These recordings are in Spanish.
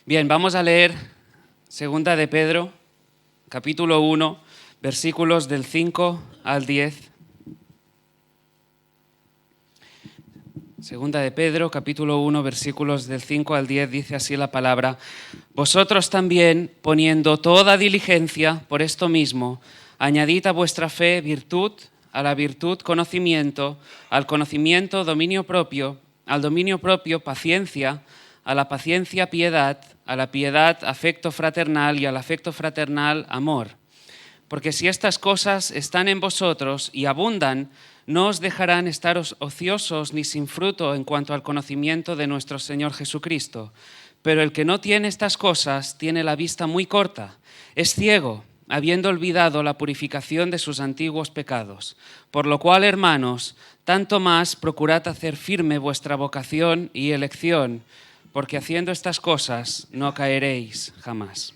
Bien, vamos a leer Segunda de Pedro, capítulo 1, versículos del 5 al 10. Segunda de Pedro, capítulo 1, versículos del 5 al 10, dice así la palabra: Vosotros también, poniendo toda diligencia por esto mismo, añadid a vuestra fe virtud, a la virtud conocimiento, al conocimiento dominio propio, al dominio propio paciencia, a la paciencia piedad, a la piedad afecto fraternal y al afecto fraternal amor. Porque si estas cosas están en vosotros y abundan, no os dejarán estar ociosos ni sin fruto en cuanto al conocimiento de nuestro Señor Jesucristo. Pero el que no tiene estas cosas tiene la vista muy corta, es ciego, habiendo olvidado la purificación de sus antiguos pecados. Por lo cual, hermanos, tanto más procurad hacer firme vuestra vocación y elección, porque haciendo estas cosas no caeréis jamás.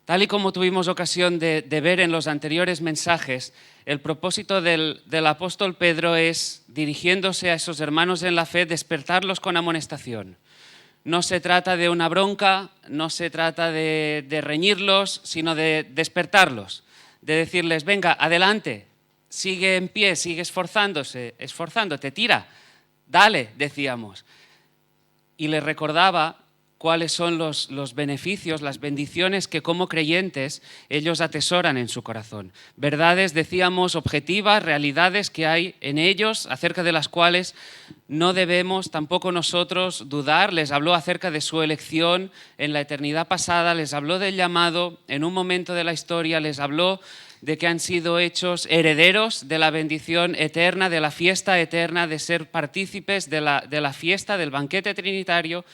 Tal y como tuvimos ocasión de ver en los anteriores mensajes, el propósito del apóstol Pedro es, dirigiéndose a esos hermanos en la fe, despertarlos con amonestación. No se trata de una bronca, no se trata de reñirlos, sino de despertarlos, de decirles: venga, adelante, sigue en pie, sigue esforzándote, tira, dale, decíamos. Y les recordaba cuáles son los beneficios, las bendiciones que como creyentes ellos atesoran en su corazón. Verdades, decíamos, objetivas, realidades que hay en ellos, acerca de las cuales no debemos tampoco nosotros dudar. Les habló acerca de su elección en la eternidad pasada, les habló del llamado en un momento de la historia, les habló de que han sido hechos herederos de la bendición eterna, de la fiesta eterna, de ser partícipes de la fiesta, del banquete trinitario.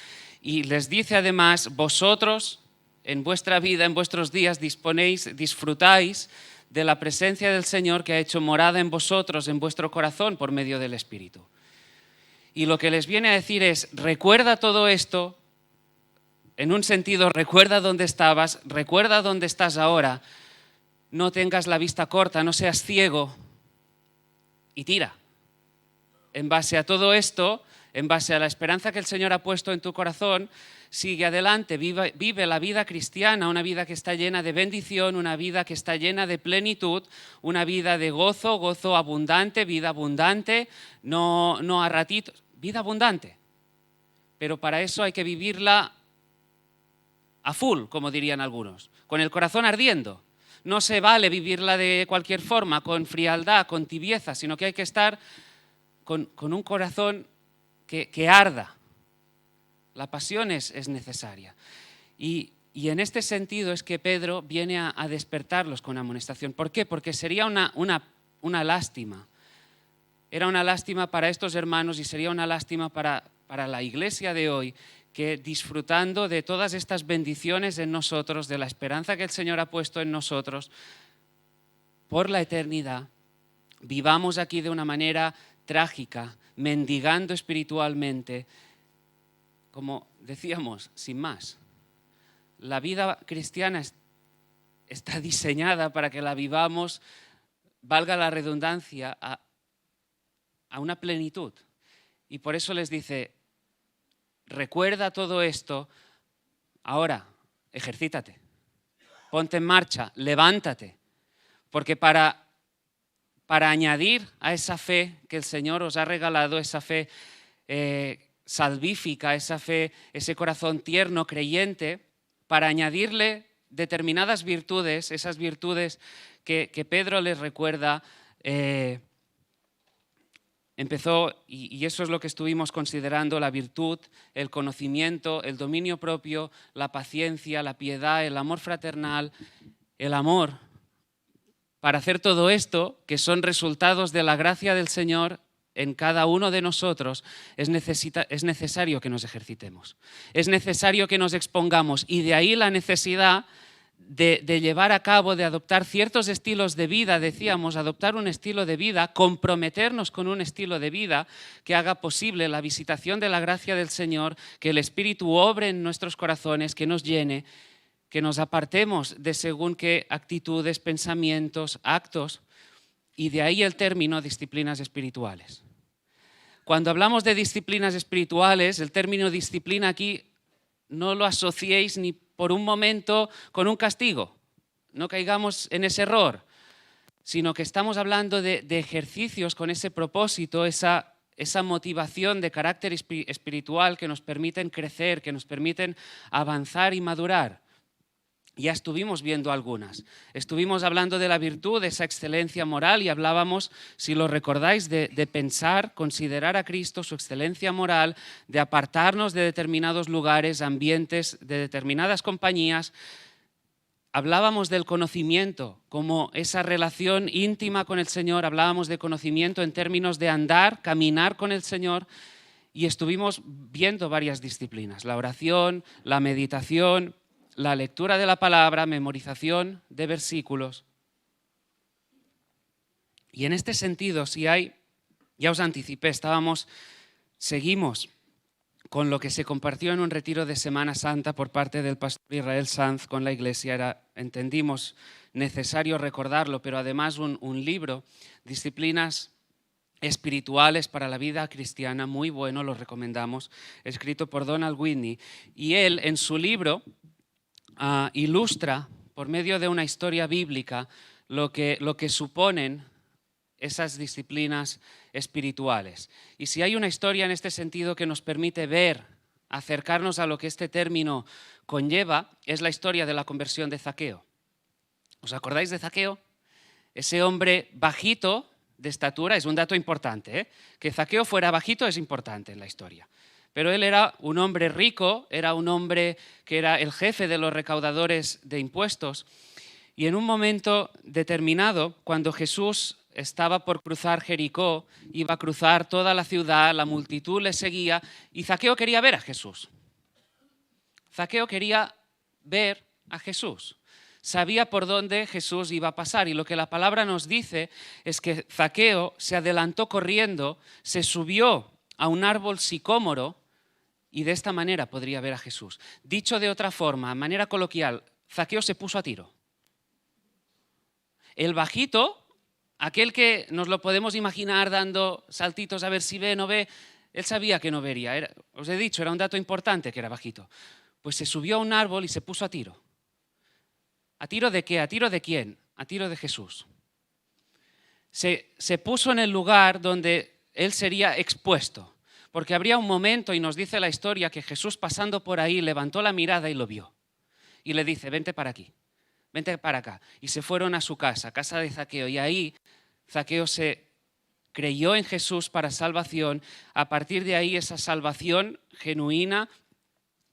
Y les dice además: vosotros en vuestra vida, en vuestros días, disfrutáis de la presencia del Señor, que ha hecho morada en vosotros, en vuestro corazón, por medio del Espíritu. Y lo que les viene a decir es: recuerda todo esto, en un sentido, recuerda dónde estabas, recuerda dónde estás ahora, no tengas la vista corta, no seas ciego y tira. En base a todo esto, en base a la esperanza que el Señor ha puesto en tu corazón, sigue adelante, vive la vida cristiana, una vida que está llena de bendición, una vida que está llena de plenitud, una vida de gozo abundante, vida abundante, no a ratitos, vida abundante. Pero para eso hay que vivirla a full, como dirían algunos, con el corazón ardiendo. No se vale vivirla de cualquier forma, con frialdad, con tibieza, sino que hay que estar con un corazón que arda. La pasión es necesaria. Y en este sentido es que Pedro viene a despertarlos con amonestación. ¿Por qué? Porque sería una lástima. Era una lástima para estos hermanos y sería una lástima para la iglesia de hoy, que disfrutando de todas estas bendiciones en nosotros, de la esperanza que el Señor ha puesto en nosotros, por la eternidad, vivamos aquí de una manera trágica, mendigando espiritualmente, como decíamos, sin más. La vida cristiana está diseñada para que la vivamos, valga la redundancia, a una plenitud. Y por eso les dice: recuerda todo esto, ahora ejercítate, ponte en marcha, levántate, porque para añadir a esa fe que el Señor os ha regalado, esa fe salvífica, esa fe, ese corazón tierno, creyente, para añadirle determinadas virtudes, esas virtudes que Pedro les recuerda, empezó, y eso es lo que estuvimos considerando: la virtud, el conocimiento, el dominio propio, la paciencia, la piedad, el amor fraternal, el amor. Para hacer todo esto, que son resultados de la gracia del Señor en cada uno de nosotros, es necesario que nos ejercitemos. Es necesario que nos expongamos, y de ahí la necesidad de llevar a cabo, de adoptar ciertos estilos de vida, decíamos, adoptar un estilo de vida, comprometernos con un estilo de vida que haga posible la visitación de la gracia del Señor, que el Espíritu obre en nuestros corazones, que nos llene, que nos apartemos de según qué actitudes, pensamientos, actos, y de ahí el término disciplinas espirituales. Cuando hablamos de disciplinas espirituales, el término disciplina aquí no lo asociéis ni por un momento con un castigo. No caigamos en ese error, sino que estamos hablando de ejercicios con ese propósito, esa motivación de carácter espiritual que nos permiten crecer, que nos permiten avanzar y madurar. Ya estuvimos viendo algunas. Estuvimos hablando de la virtud, de esa excelencia moral, y hablábamos, si lo recordáis, de pensar, considerar a Cristo, su excelencia moral, de apartarnos de determinados lugares, ambientes, de determinadas compañías. Hablábamos del conocimiento, como esa relación íntima con el Señor. Hablábamos de conocimiento en términos de andar, caminar con el Señor, y estuvimos viendo varias disciplinas: la oración, la meditación, la lectura de la palabra, memorización de versículos. Y en este sentido, ya os anticipé, seguimos con lo que se compartió en un retiro de Semana Santa por parte del pastor Israel Sanz con la Iglesia. Entendimos necesario recordarlo, pero además un libro, Disciplinas espirituales para la vida cristiana, muy bueno, lo recomendamos, escrito por Donald Whitney. Y él, en su libro, ilustra por medio de una historia bíblica lo que suponen esas disciplinas espirituales. Y si hay una historia en este sentido que nos permite acercarnos a lo que este término conlleva, es la historia de la conversión de Zaqueo. ¿Os acordáis de Zaqueo? Ese hombre bajito de estatura, es un dato importante, ¿eh? Que Zaqueo fuera bajito es importante en la historia. Pero él era un hombre rico, era un hombre que era el jefe de los recaudadores de impuestos. Y en un momento determinado, cuando Jesús estaba por cruzar Jericó, iba a cruzar toda la ciudad, la multitud le seguía, y Zaqueo quería ver a Jesús. Zaqueo quería ver a Jesús. Sabía por dónde Jesús iba a pasar, y lo que la palabra nos dice es que Zaqueo se adelantó corriendo, se subió a un árbol sicómoro, y de esta manera podría ver a Jesús. Dicho de otra forma, de manera coloquial, Zaqueo se puso a tiro. El bajito, aquel que nos lo podemos imaginar dando saltitos a ver si ve o no ve, él sabía que no vería. Os he dicho, era un dato importante que era bajito. Pues se subió a un árbol y se puso a tiro. ¿A tiro de qué? ¿A tiro de quién? A tiro de Jesús. Se puso en el lugar donde él sería expuesto. Porque habría un momento, y nos dice la historia, que Jesús, pasando por ahí, levantó la mirada y lo vio. Y le dice: vente para aquí, vente para acá. Y se fueron a su casa de Zaqueo. Y ahí Zaqueo se creyó en Jesús para salvación. A partir de ahí, esa salvación genuina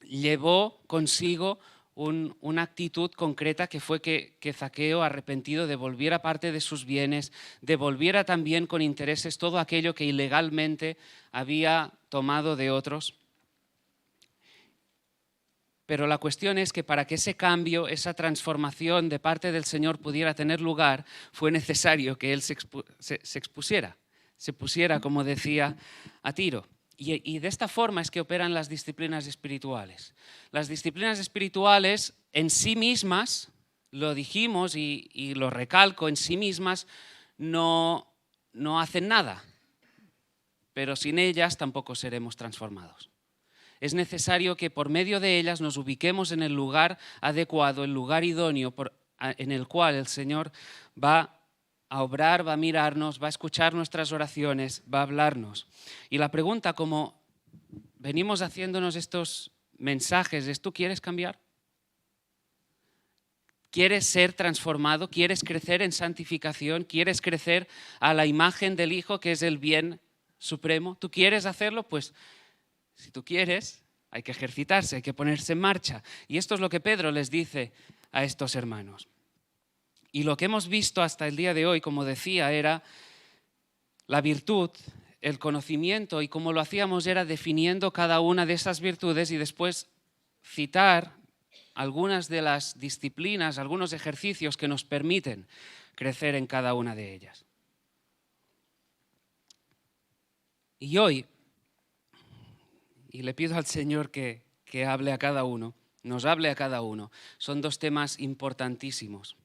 llevó consigo una actitud concreta, que fue que Zaqueo, arrepentido, devolviera parte de sus bienes, devolviera también con intereses todo aquello que ilegalmente había tomado de otros. Pero la cuestión es que para que ese cambio, esa transformación de parte del Señor pudiera tener lugar, fue necesario que él se expusiera, se pusiera, como decía, a tiro. Y de esta forma es que operan las disciplinas espirituales. Las disciplinas espirituales en sí mismas, lo dijimos y lo recalco, en sí mismas no hacen nada, pero sin ellas tampoco seremos transformados. Es necesario que por medio de ellas nos ubiquemos en el lugar adecuado, el lugar idóneo en el cual el Señor va a obrar, va a mirarnos, va a escuchar nuestras oraciones, va a hablarnos. Y la pregunta, como venimos haciéndonos estos mensajes, es: ¿tú quieres cambiar? ¿Quieres ser transformado? ¿Quieres crecer en santificación? ¿Quieres crecer a la imagen del Hijo, que es el bien supremo? ¿Tú quieres hacerlo? Pues si tú quieres, hay que ejercitarse, hay que ponerse en marcha. Y esto es lo que Pedro les dice a estos hermanos. Y lo que hemos visto hasta el día de hoy, como decía, era la virtud, el conocimiento, y como lo hacíamos era definiendo cada una de esas virtudes y después citar algunas de las disciplinas, algunos ejercicios que nos permiten crecer en cada una de ellas. Y hoy, y le pido al Señor que hable a cada uno, nos hable a cada uno, son dos temas importantísimos.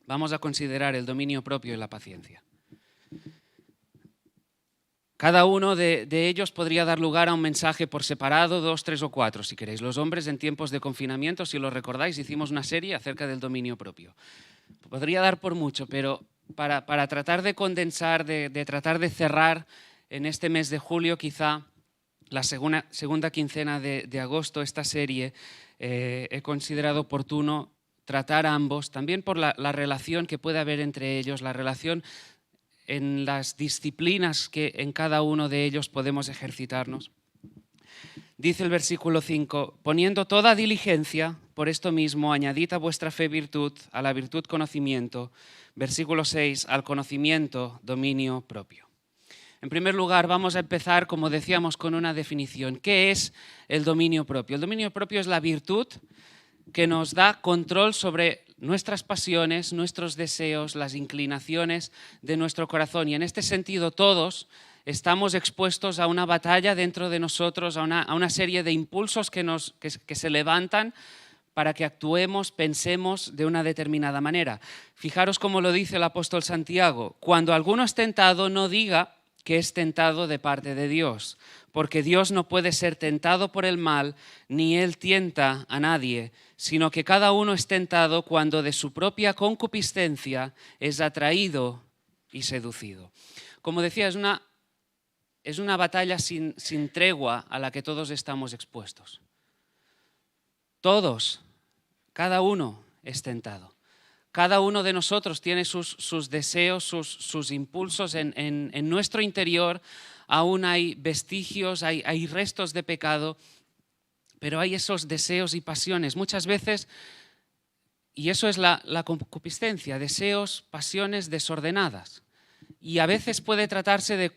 Vamos a considerar el dominio propio y la paciencia. Cada uno de ellos podría dar lugar a un mensaje por separado, 2, 3 o 4, si queréis. Los hombres en tiempos de confinamiento, si lo recordáis, hicimos una serie acerca del dominio propio. Podría dar por mucho, pero para tratar de condensar, de tratar de cerrar en este mes de julio, quizá la segunda quincena de agosto, esta serie, he considerado oportuno tratar a ambos, también por la relación que puede haber entre ellos, la relación en las disciplinas que en cada uno de ellos podemos ejercitarnos. Dice el versículo 5, poniendo toda diligencia, por esto mismo, añadid a vuestra fe virtud, a la virtud conocimiento. Versículo 6, al conocimiento dominio propio. En primer lugar, vamos a empezar, como decíamos, con una definición. ¿Qué es el dominio propio? El dominio propio es la virtud que nos da control sobre nuestras pasiones, nuestros deseos, las inclinaciones de nuestro corazón. Y en este sentido todos estamos expuestos a una batalla dentro de nosotros, a una serie de impulsos que se levantan para que actuemos, pensemos de una determinada manera. Fijaros cómo lo dice el apóstol Santiago. Cuando alguno es tentado, no diga que es tentado de parte de Dios, porque Dios no puede ser tentado por el mal, ni Él tienta a nadie, sino que cada uno es tentado cuando de su propia concupiscencia es atraído y seducido. Como decía, es una batalla sin tregua a la que todos estamos expuestos. Todos, cada uno es tentado. Cada uno de nosotros tiene sus deseos, sus impulsos en nuestro interior. Aún hay vestigios, hay restos de pecado, pero hay esos deseos y pasiones. Muchas veces, y eso es la concupiscencia, deseos, pasiones desordenadas. Y a veces puede tratarse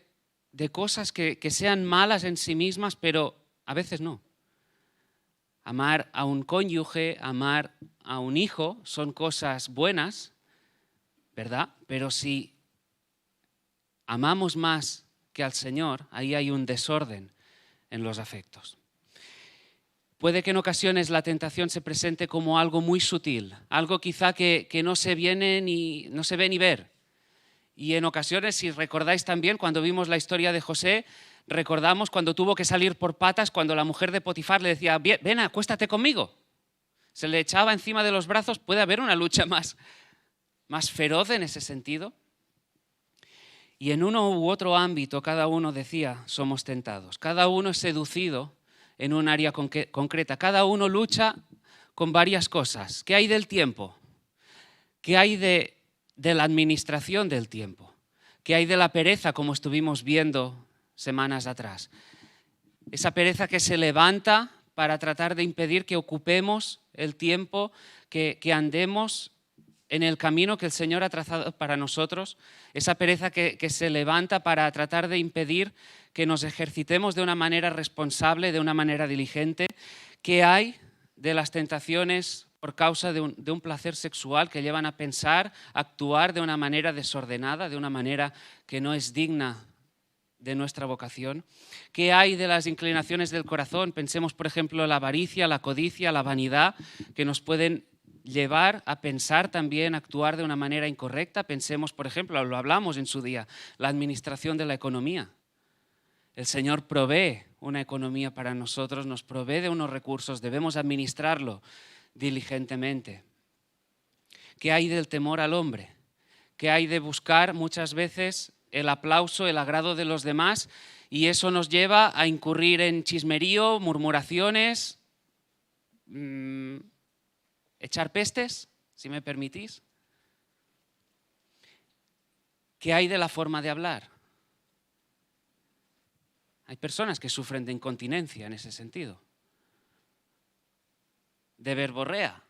de cosas que sean malas en sí mismas, pero a veces no. Amar a un cónyuge, amar a un hijo son cosas buenas, ¿verdad? Pero si amamos más que al Señor, ahí hay un desorden en los afectos. Puede que en ocasiones la tentación se presente como algo muy sutil, algo quizá que no se ve ni ver. Y en ocasiones, si recordáis también, cuando vimos la historia de José, recordamos cuando tuvo que salir por patas, cuando la mujer de Potifar le decía, ven, acuéstate conmigo. Se le echaba encima de los brazos. ¿Puede haber una lucha más feroz en ese sentido? Y en uno u otro ámbito, cada uno decía, somos tentados. Cada uno es seducido en un área concreta. Cada uno lucha con varias cosas. ¿Qué hay del tiempo? ¿Qué hay de la administración del tiempo? ¿Qué hay de la pereza, como estuvimos viendo semanas atrás? Esa pereza que se levanta para tratar de impedir que ocupemos el tiempo, que andemos en el camino que el Señor ha trazado para nosotros. Esa pereza que se levanta para tratar de impedir que nos ejercitemos de una manera responsable, de una manera diligente. ¿Qué hay de las tentaciones por causa de un placer sexual que llevan a pensar, a actuar de una manera desordenada, de una manera que no es digna de nuestra vocación? ¿Qué hay de las inclinaciones del corazón? Pensemos, por ejemplo, la avaricia, la codicia, la vanidad, que nos pueden llevar a pensar también, actuar de una manera incorrecta. Pensemos, por ejemplo, lo hablamos en su día, la administración de la economía. El Señor provee una economía para nosotros, nos provee de unos recursos, debemos administrarlo diligentemente. ¿Qué hay del temor al hombre? ¿Qué hay de buscar muchas veces el aplauso, el agrado de los demás? Y eso nos lleva a incurrir en chismerío, murmuraciones, echar pestes, si me permitís. ¿Qué hay de la forma de hablar? Hay personas que sufren de incontinencia en ese sentido, de verborrea,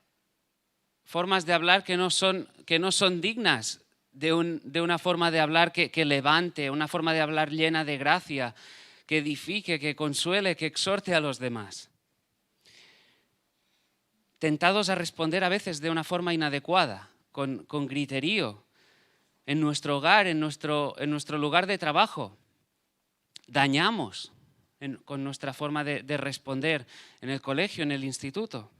formas de hablar que no son dignas de una forma de hablar que levante, una forma de hablar llena de gracia, que edifique, que consuele, que exhorte a los demás. Tentados a responder a veces de una forma inadecuada, con griterío, en nuestro hogar, en nuestro lugar de trabajo. Dañamos con nuestra forma de responder en el colegio, en el instituto.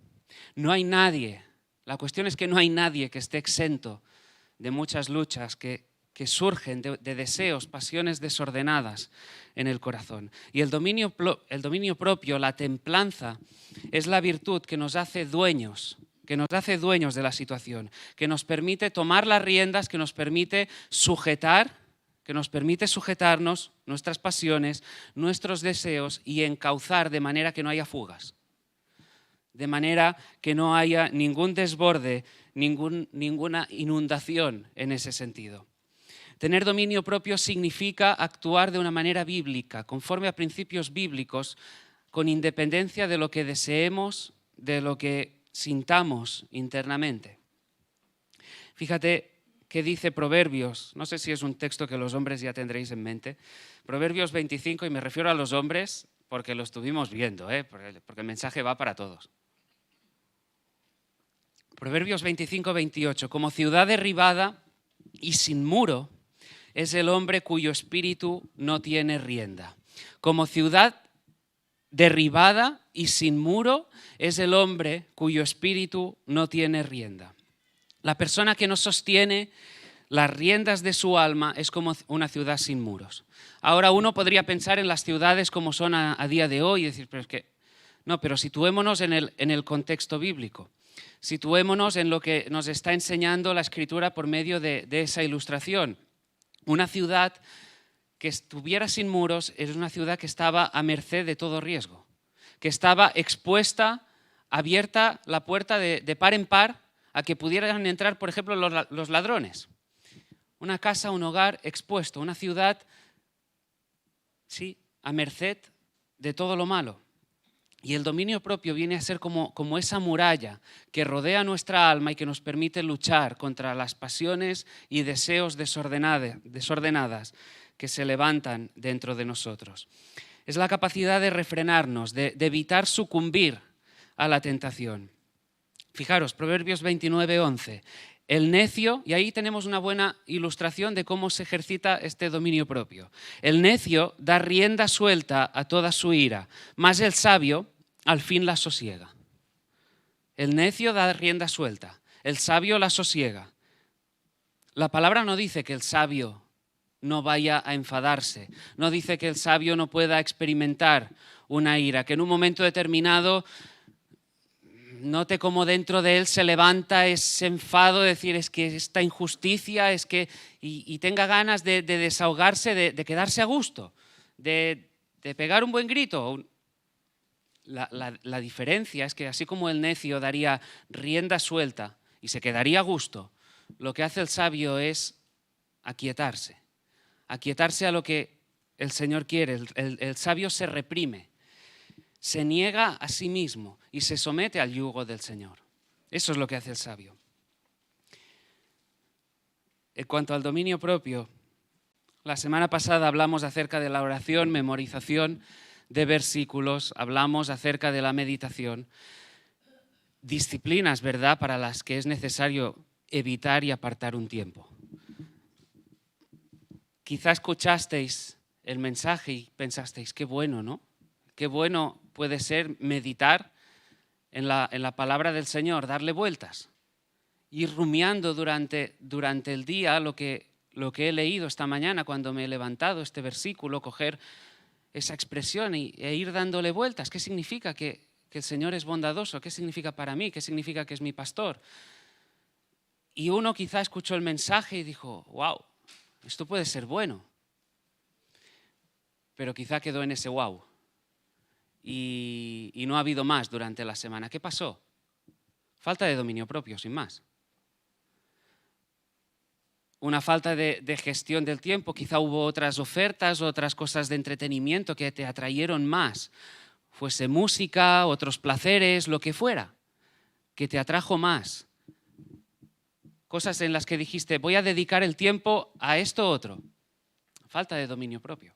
No hay nadie, la cuestión es que no hay nadie que esté exento de muchas luchas que que surgen de deseos, pasiones desordenadas en el corazón. Y el dominio propio, la templanza, es la virtud que nos hace dueños de la situación, que nos permite tomar las riendas, que nos permite sujetarnos, nuestras pasiones, nuestros deseos y encauzar de manera que no haya fugas, de manera que no haya ningún desborde, ninguna inundación en ese sentido. Tener dominio propio significa actuar de una manera bíblica, conforme a principios bíblicos, con independencia de lo que deseemos, de lo que sintamos internamente. Fíjate qué dice Proverbios, no sé si es un texto que los hombres ya tendréis en mente, Proverbios 25, y me refiero a los hombres porque lo estuvimos viendo, porque el mensaje va para todos. Proverbios 25, 28, como ciudad derribada y sin muro, es el hombre cuyo espíritu no tiene rienda. Como ciudad derribada y sin muro es el hombre cuyo espíritu no tiene rienda. La persona que no sostiene las riendas de su alma es como una ciudad sin muros. Ahora uno podría pensar en las ciudades como son a día de hoy y decir, pero situémonos en el contexto bíblico. Situémonos en lo que nos está enseñando la Escritura por medio de esa ilustración. Una ciudad que estuviera sin muros es una ciudad que estaba a merced de todo riesgo, que estaba expuesta, abierta la puerta de par en par a que pudieran entrar, por ejemplo, los ladrones. Una casa, un hogar expuesto, una ciudad, sí, a merced de todo lo malo. Y el dominio propio viene a ser como esa muralla que rodea nuestra alma y que nos permite luchar contra las pasiones y deseos desordenadas que se levantan dentro de nosotros. Es la capacidad de refrenarnos, de evitar sucumbir a la tentación. Fijaros, Proverbios 29, 11. El necio, y ahí tenemos una buena ilustración de cómo se ejercita este dominio propio. El necio da rienda suelta a toda su ira, mas el sabio al fin la sosiega. El necio da rienda suelta, el sabio la sosiega. La palabra no dice que el sabio no vaya a enfadarse, no dice que el sabio no pueda experimentar una ira, que en un momento determinado note cómo dentro de él se levanta ese enfado de decir es que esta injusticia, y tenga ganas de desahogarse, de quedarse a gusto, de pegar un buen grito. La diferencia es que así como el necio daría rienda suelta y se quedaría a gusto, lo que hace el sabio es aquietarse a lo que el Señor quiere. El sabio se reprime, se niega a sí mismo y se somete al yugo del Señor. Eso es lo que hace el sabio. En cuanto al dominio propio, la semana pasada hablamos acerca de la oración, memorización de versículos, hablamos acerca de la meditación, disciplinas, ¿verdad?, para las que es necesario evitar y apartar un tiempo. Quizá escuchasteis el mensaje y pensasteis, qué bueno, ¿no? Qué bueno puede ser meditar en la palabra del Señor, darle vueltas, ir rumiando durante el día lo que he leído esta mañana cuando me he levantado, este versículo, coger esa expresión e ir dándole vueltas. ¿Qué significa que el Señor es bondadoso? ¿Qué significa para mí? ¿Qué significa que es mi pastor? Y uno quizá escuchó el mensaje y dijo, wow, esto puede ser bueno. Pero quizá quedó en ese wow. Y no ha habido más durante la semana. ¿Qué pasó? Falta de dominio propio, sin más. Una falta de gestión del tiempo, quizá hubo otras ofertas, otras cosas de entretenimiento que te atrayeron más, fuese música, otros placeres, lo que fuera, que te atrajo más. Cosas en las que dijiste, voy a dedicar el tiempo a esto otro. Falta de dominio propio.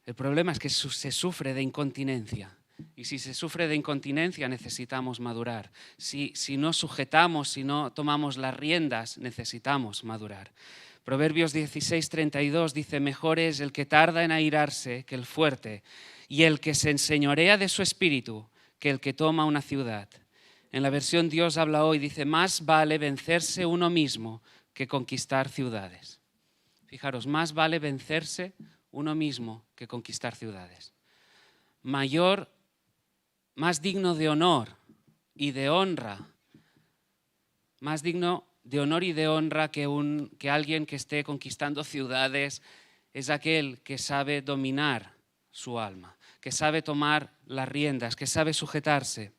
El problema es que se sufre de incontinencia. Y si se sufre de incontinencia necesitamos madurar. Si no sujetamos, si no tomamos las riendas, necesitamos madurar. Proverbios 16:32 dice, mejor es el que tarda en airarse que el fuerte, y el que se enseñorea de su espíritu que el que toma una ciudad. En la versión Dios habla hoy, dice, más vale vencerse uno mismo que conquistar ciudades. Fijaros, más vale vencerse uno mismo que conquistar ciudades. Más digno de honor y de honra, más digno de honor y de honra que alguien que esté conquistando ciudades, es aquel que sabe dominar su alma, que sabe tomar las riendas, que sabe sujetarse.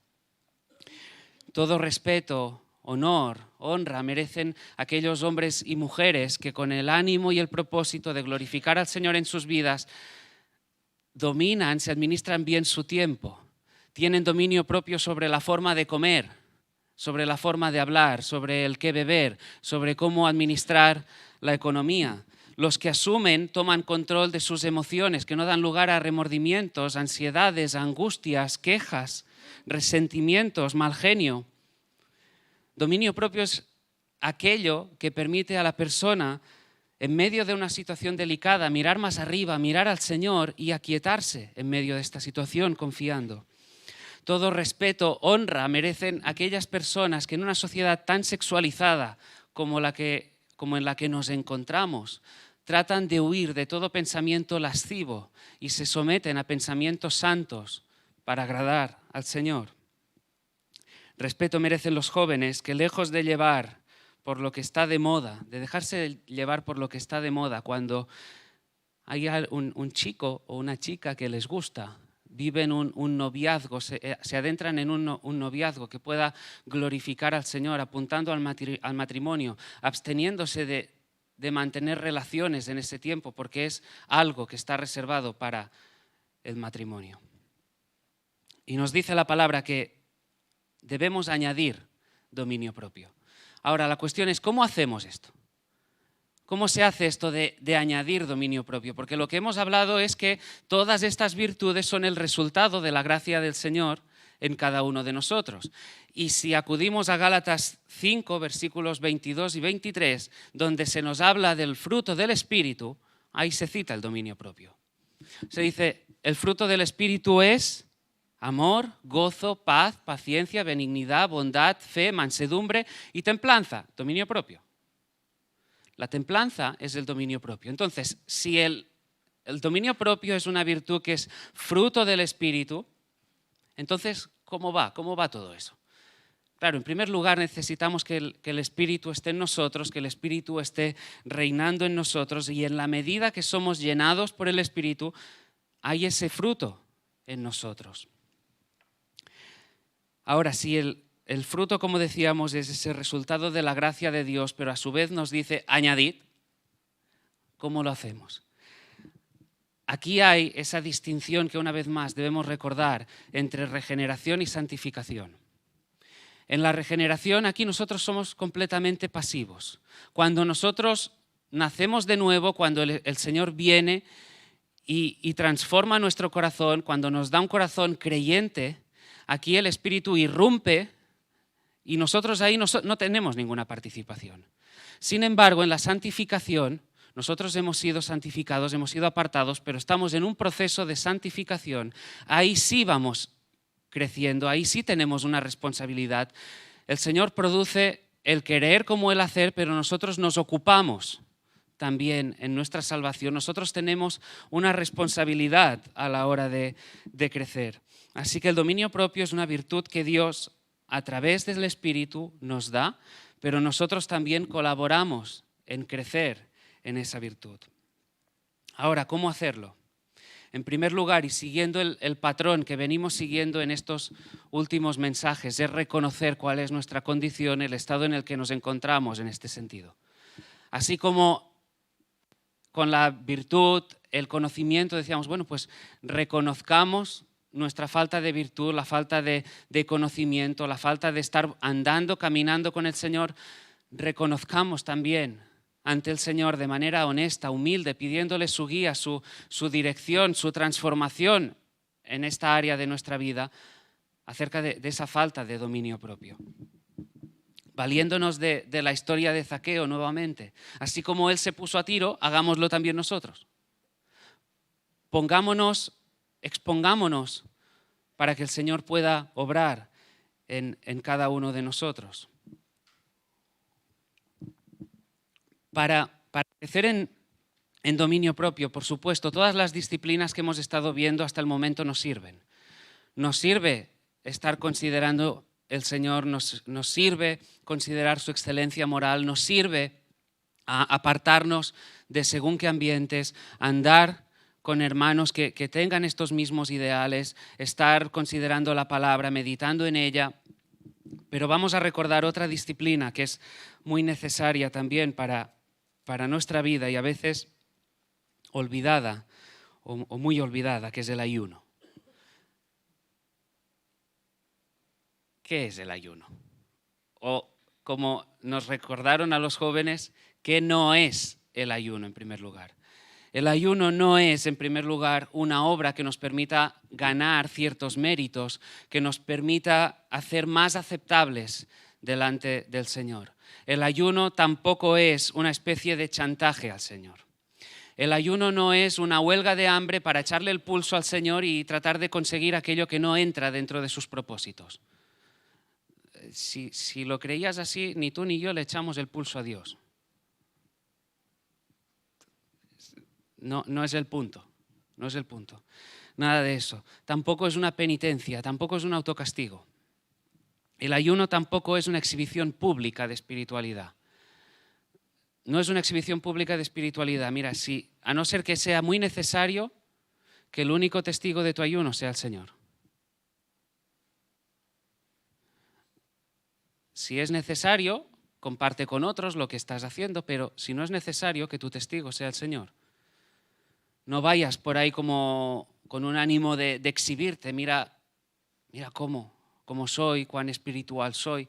Todo respeto, honor, honra merecen aquellos hombres y mujeres que con el ánimo y el propósito de glorificar al Señor en sus vidas dominan, se administran bien su tiempo, tienen dominio propio sobre la forma de comer, sobre la forma de hablar, sobre el qué beber, sobre cómo administrar la economía. Los que asumen toman control de sus emociones, que no dan lugar a remordimientos, ansiedades, angustias, quejas, resentimientos, mal genio. Dominio propio es aquello que permite a la persona, en medio de una situación delicada, mirar más arriba, mirar al Señor y aquietarse en medio de esta situación confiando. Todo respeto, honra merecen aquellas personas que en una sociedad tan sexualizada como en la que nos encontramos, tratan de huir de todo pensamiento lascivo y se someten a pensamientos santos para agradar al Señor. Respeto merecen los jóvenes que, lejos de llevar por lo que está de moda, de dejarse llevar por lo que está de moda, cuando hay un chico o una chica que les gusta, viven un noviazgo, se adentran en un noviazgo que pueda glorificar al Señor, apuntando al matrimonio, absteniéndose de mantener relaciones en ese tiempo, porque es algo que está reservado para el matrimonio. Y nos dice la palabra que debemos añadir dominio propio. Ahora, la cuestión es, ¿cómo hacemos esto? ¿Cómo se hace esto de añadir dominio propio? Porque lo que hemos hablado es que todas estas virtudes son el resultado de la gracia del Señor en cada uno de nosotros. Y si acudimos a Gálatas 5, versículos 22 y 23, donde se nos habla del fruto del Espíritu, ahí se cita el dominio propio. Se dice, el fruto del Espíritu es amor, gozo, paz, paciencia, benignidad, bondad, fe, mansedumbre y templanza, dominio propio. La templanza es el dominio propio. Entonces, si el dominio propio es una virtud que es fruto del Espíritu, entonces, ¿cómo va? ¿Cómo va todo eso? Claro, en primer lugar necesitamos que el Espíritu esté en nosotros, que el Espíritu esté reinando en nosotros, y en la medida que somos llenados por el Espíritu, hay ese fruto en nosotros. Ahora, si el fruto, como decíamos, es ese resultado de la gracia de Dios, pero a su vez nos dice añadid, ¿cómo lo hacemos? Aquí hay esa distinción que una vez más debemos recordar entre regeneración y santificación. En la regeneración, aquí nosotros somos completamente pasivos. Cuando nosotros nacemos de nuevo, cuando el Señor viene y transforma nuestro corazón, cuando nos da un corazón creyente, aquí el Espíritu irrumpe y nosotros ahí no tenemos ninguna participación. Sin embargo, en la santificación, nosotros hemos sido santificados, hemos sido apartados, pero estamos en un proceso de santificación. Ahí sí vamos creciendo, ahí sí tenemos una responsabilidad. El Señor produce el querer como el hacer, pero nosotros nos ocupamos también en nuestra salvación. Nosotros tenemos una responsabilidad a la hora de crecer. Así que el dominio propio es una virtud que Dios, a través del Espíritu, nos da, pero nosotros también colaboramos en crecer en esa virtud. Ahora, ¿cómo hacerlo? En primer lugar, y siguiendo el patrón que venimos siguiendo en estos últimos mensajes, es reconocer cuál es nuestra condición, el estado en el que nos encontramos en este sentido. Así como con la virtud, el conocimiento, decíamos, bueno, pues reconozcamos nuestra falta de virtud, la falta de conocimiento, la falta de estar andando, caminando con el Señor. Reconozcamos también ante el Señor de manera honesta, humilde, pidiéndole su guía, su dirección, su transformación en esta área de nuestra vida acerca de esa falta de dominio propio. Valiéndonos de la historia de Zaqueo nuevamente. Así como él se puso a tiro, hagámoslo también nosotros. Expongámonos para que el Señor pueda obrar en cada uno de nosotros. Para crecer en dominio propio, por supuesto, todas las disciplinas que hemos estado viendo hasta el momento nos sirven. Nos sirve estar considerando el Señor, nos sirve considerar su excelencia moral, nos sirve a apartarnos de según qué ambientes, andar con hermanos que tengan estos mismos ideales, estar considerando la palabra, meditando en ella. Pero vamos a recordar otra disciplina que es muy necesaria también para nuestra vida y a veces olvidada o muy olvidada, que es el ayuno. ¿Qué es el ayuno? O como nos recordaron a los jóvenes, ¿qué no es el ayuno en primer lugar? El ayuno no es, en primer lugar, una obra que nos permita ganar ciertos méritos, que nos permita hacer más aceptables delante del Señor. El ayuno tampoco es una especie de chantaje al Señor. El ayuno no es una huelga de hambre para echarle el pulso al Señor y tratar de conseguir aquello que no entra dentro de sus propósitos. Si lo creías así, ni tú ni yo le echamos el pulso a Dios. No es el punto, no es el punto. Nada de eso. Tampoco es una penitencia, tampoco es un autocastigo. El ayuno tampoco es una exhibición pública de espiritualidad. No es una exhibición pública de espiritualidad. Mira, a no ser que sea muy necesario que el único testigo de tu ayuno sea el Señor. Si es necesario, comparte con otros lo que estás haciendo, pero si no es necesario, que tu testigo sea el Señor. No vayas por ahí como con un ánimo de exhibirte, mira cómo soy, cuán espiritual soy.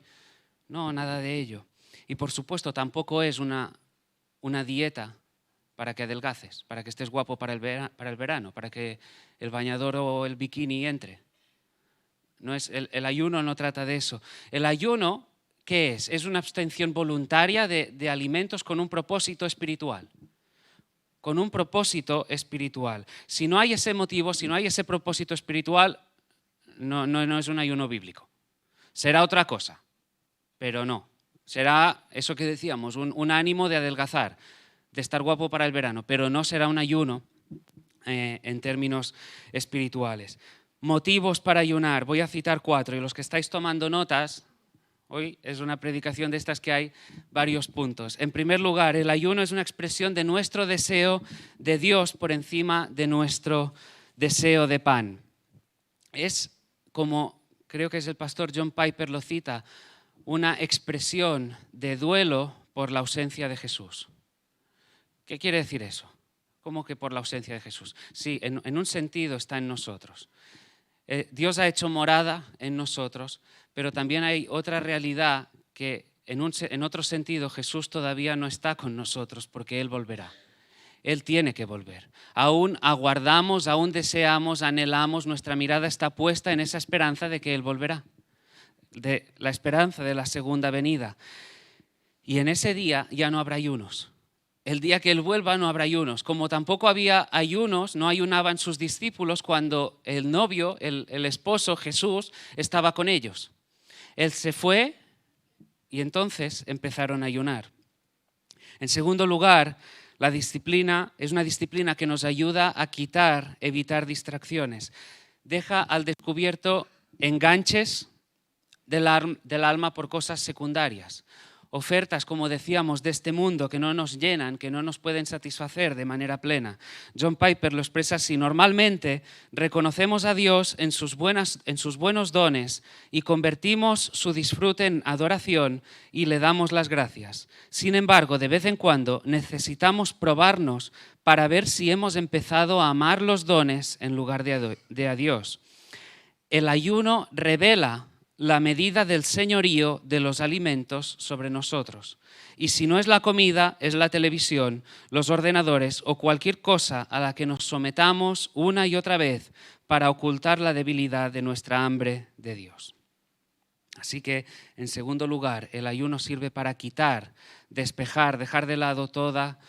No, nada de ello. Y por supuesto tampoco es una dieta para que adelgaces, para que estés guapo para el verano, para que el bañador o el bikini entre. No es, el ayuno no trata de eso. El ayuno, ¿qué es? Es una abstención voluntaria de alimentos con un propósito espiritual. Con un propósito espiritual. Si no hay ese motivo, si no hay ese propósito espiritual, no es un ayuno bíblico. Será otra cosa, pero no. Será eso que decíamos, un ánimo de adelgazar, de estar guapo para el verano, pero no será un ayuno en términos espirituales. Motivos para ayunar, voy a citar 4, y los que estáis tomando notas, hoy es una predicación de estas que hay varios puntos. En primer lugar, el ayuno es una expresión de nuestro deseo de Dios por encima de nuestro deseo de pan. Es como, creo que es el pastor John Piper lo cita, una expresión de duelo por la ausencia de Jesús. ¿Qué quiere decir eso? ¿Cómo que por la ausencia de Jesús? Sí, en un sentido está en nosotros. Dios ha hecho morada en nosotros, pero también hay otra realidad que en otro sentido Jesús todavía no está con nosotros porque Él volverá. Él tiene que volver. Aún aguardamos, aún deseamos, anhelamos, nuestra mirada está puesta en esa esperanza de que Él volverá, de la esperanza de la segunda venida. Y en ese día ya no habrá ayunos. El día que Él vuelva no habrá ayunos. Como tampoco había ayunos, no ayunaban sus discípulos cuando el novio, el esposo Jesús, estaba con ellos. Él se fue y entonces empezaron a ayunar. En segundo lugar, la disciplina es una disciplina que nos ayuda a evitar distracciones. Deja al descubierto enganches del alma por cosas secundarias. Ofertas, como decíamos, de este mundo que no nos llenan, que no nos pueden satisfacer de manera plena. John Piper lo expresa así: normalmente reconocemos a Dios en sus buenos dones y convertimos su disfrute en adoración y le damos las gracias. Sin embargo, de vez en cuando necesitamos probarnos para ver si hemos empezado a amar los dones en lugar de a Dios. El ayuno revela la medida del señorío de los alimentos sobre nosotros. Y si no es la comida, es la televisión, los ordenadores o cualquier cosa a la que nos sometamos una y otra vez para ocultar la debilidad de nuestra hambre de Dios. Así que, en segundo lugar, el ayuno sirve para quitar, despejar, dejar de lado toda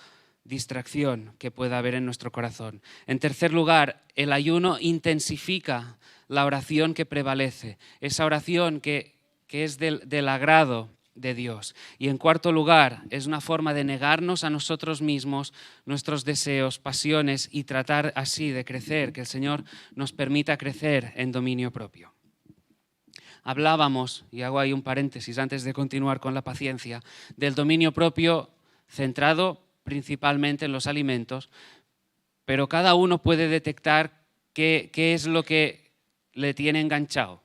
distracción que pueda haber en nuestro corazón. En tercer lugar, el ayuno intensifica la oración que prevalece, esa oración que que es del agrado de Dios. Y en cuarto lugar, es una forma de negarnos a nosotros mismos, nuestros deseos, pasiones y tratar así de crecer, que el Señor nos permita crecer en dominio propio. Hablábamos, y hago ahí un paréntesis antes de continuar con la paciencia, del dominio propio centrado principalmente en los alimentos, pero cada uno puede detectar qué es lo que le tiene enganchado.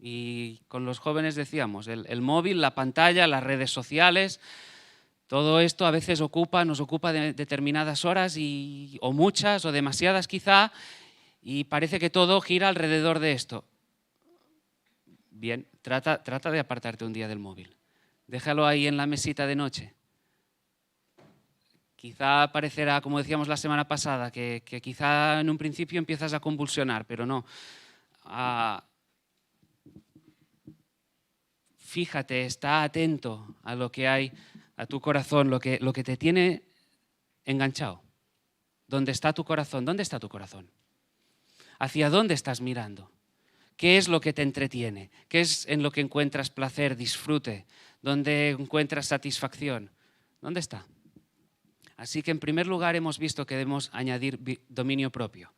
Y con los jóvenes decíamos, el móvil, la pantalla, las redes sociales, todo esto a veces nos ocupa de determinadas horas o muchas o demasiadas quizá, y parece que todo gira alrededor de esto. Bien, trata de apartarte un día del móvil. Déjalo ahí en la mesita de noche. Quizá parecerá, como decíamos la semana pasada, que quizá en un principio empiezas a convulsionar, pero no. Fíjate, está atento a lo que hay, a tu corazón, lo que te tiene enganchado. ¿Dónde está tu corazón? ¿Dónde está tu corazón? ¿Hacia dónde estás mirando? ¿Qué es lo que te entretiene? ¿Qué es en lo que encuentras placer, disfrute? ¿Dónde encuentras satisfacción? ¿Dónde está? Así que en primer lugar hemos visto que debemos añadir dominio propio.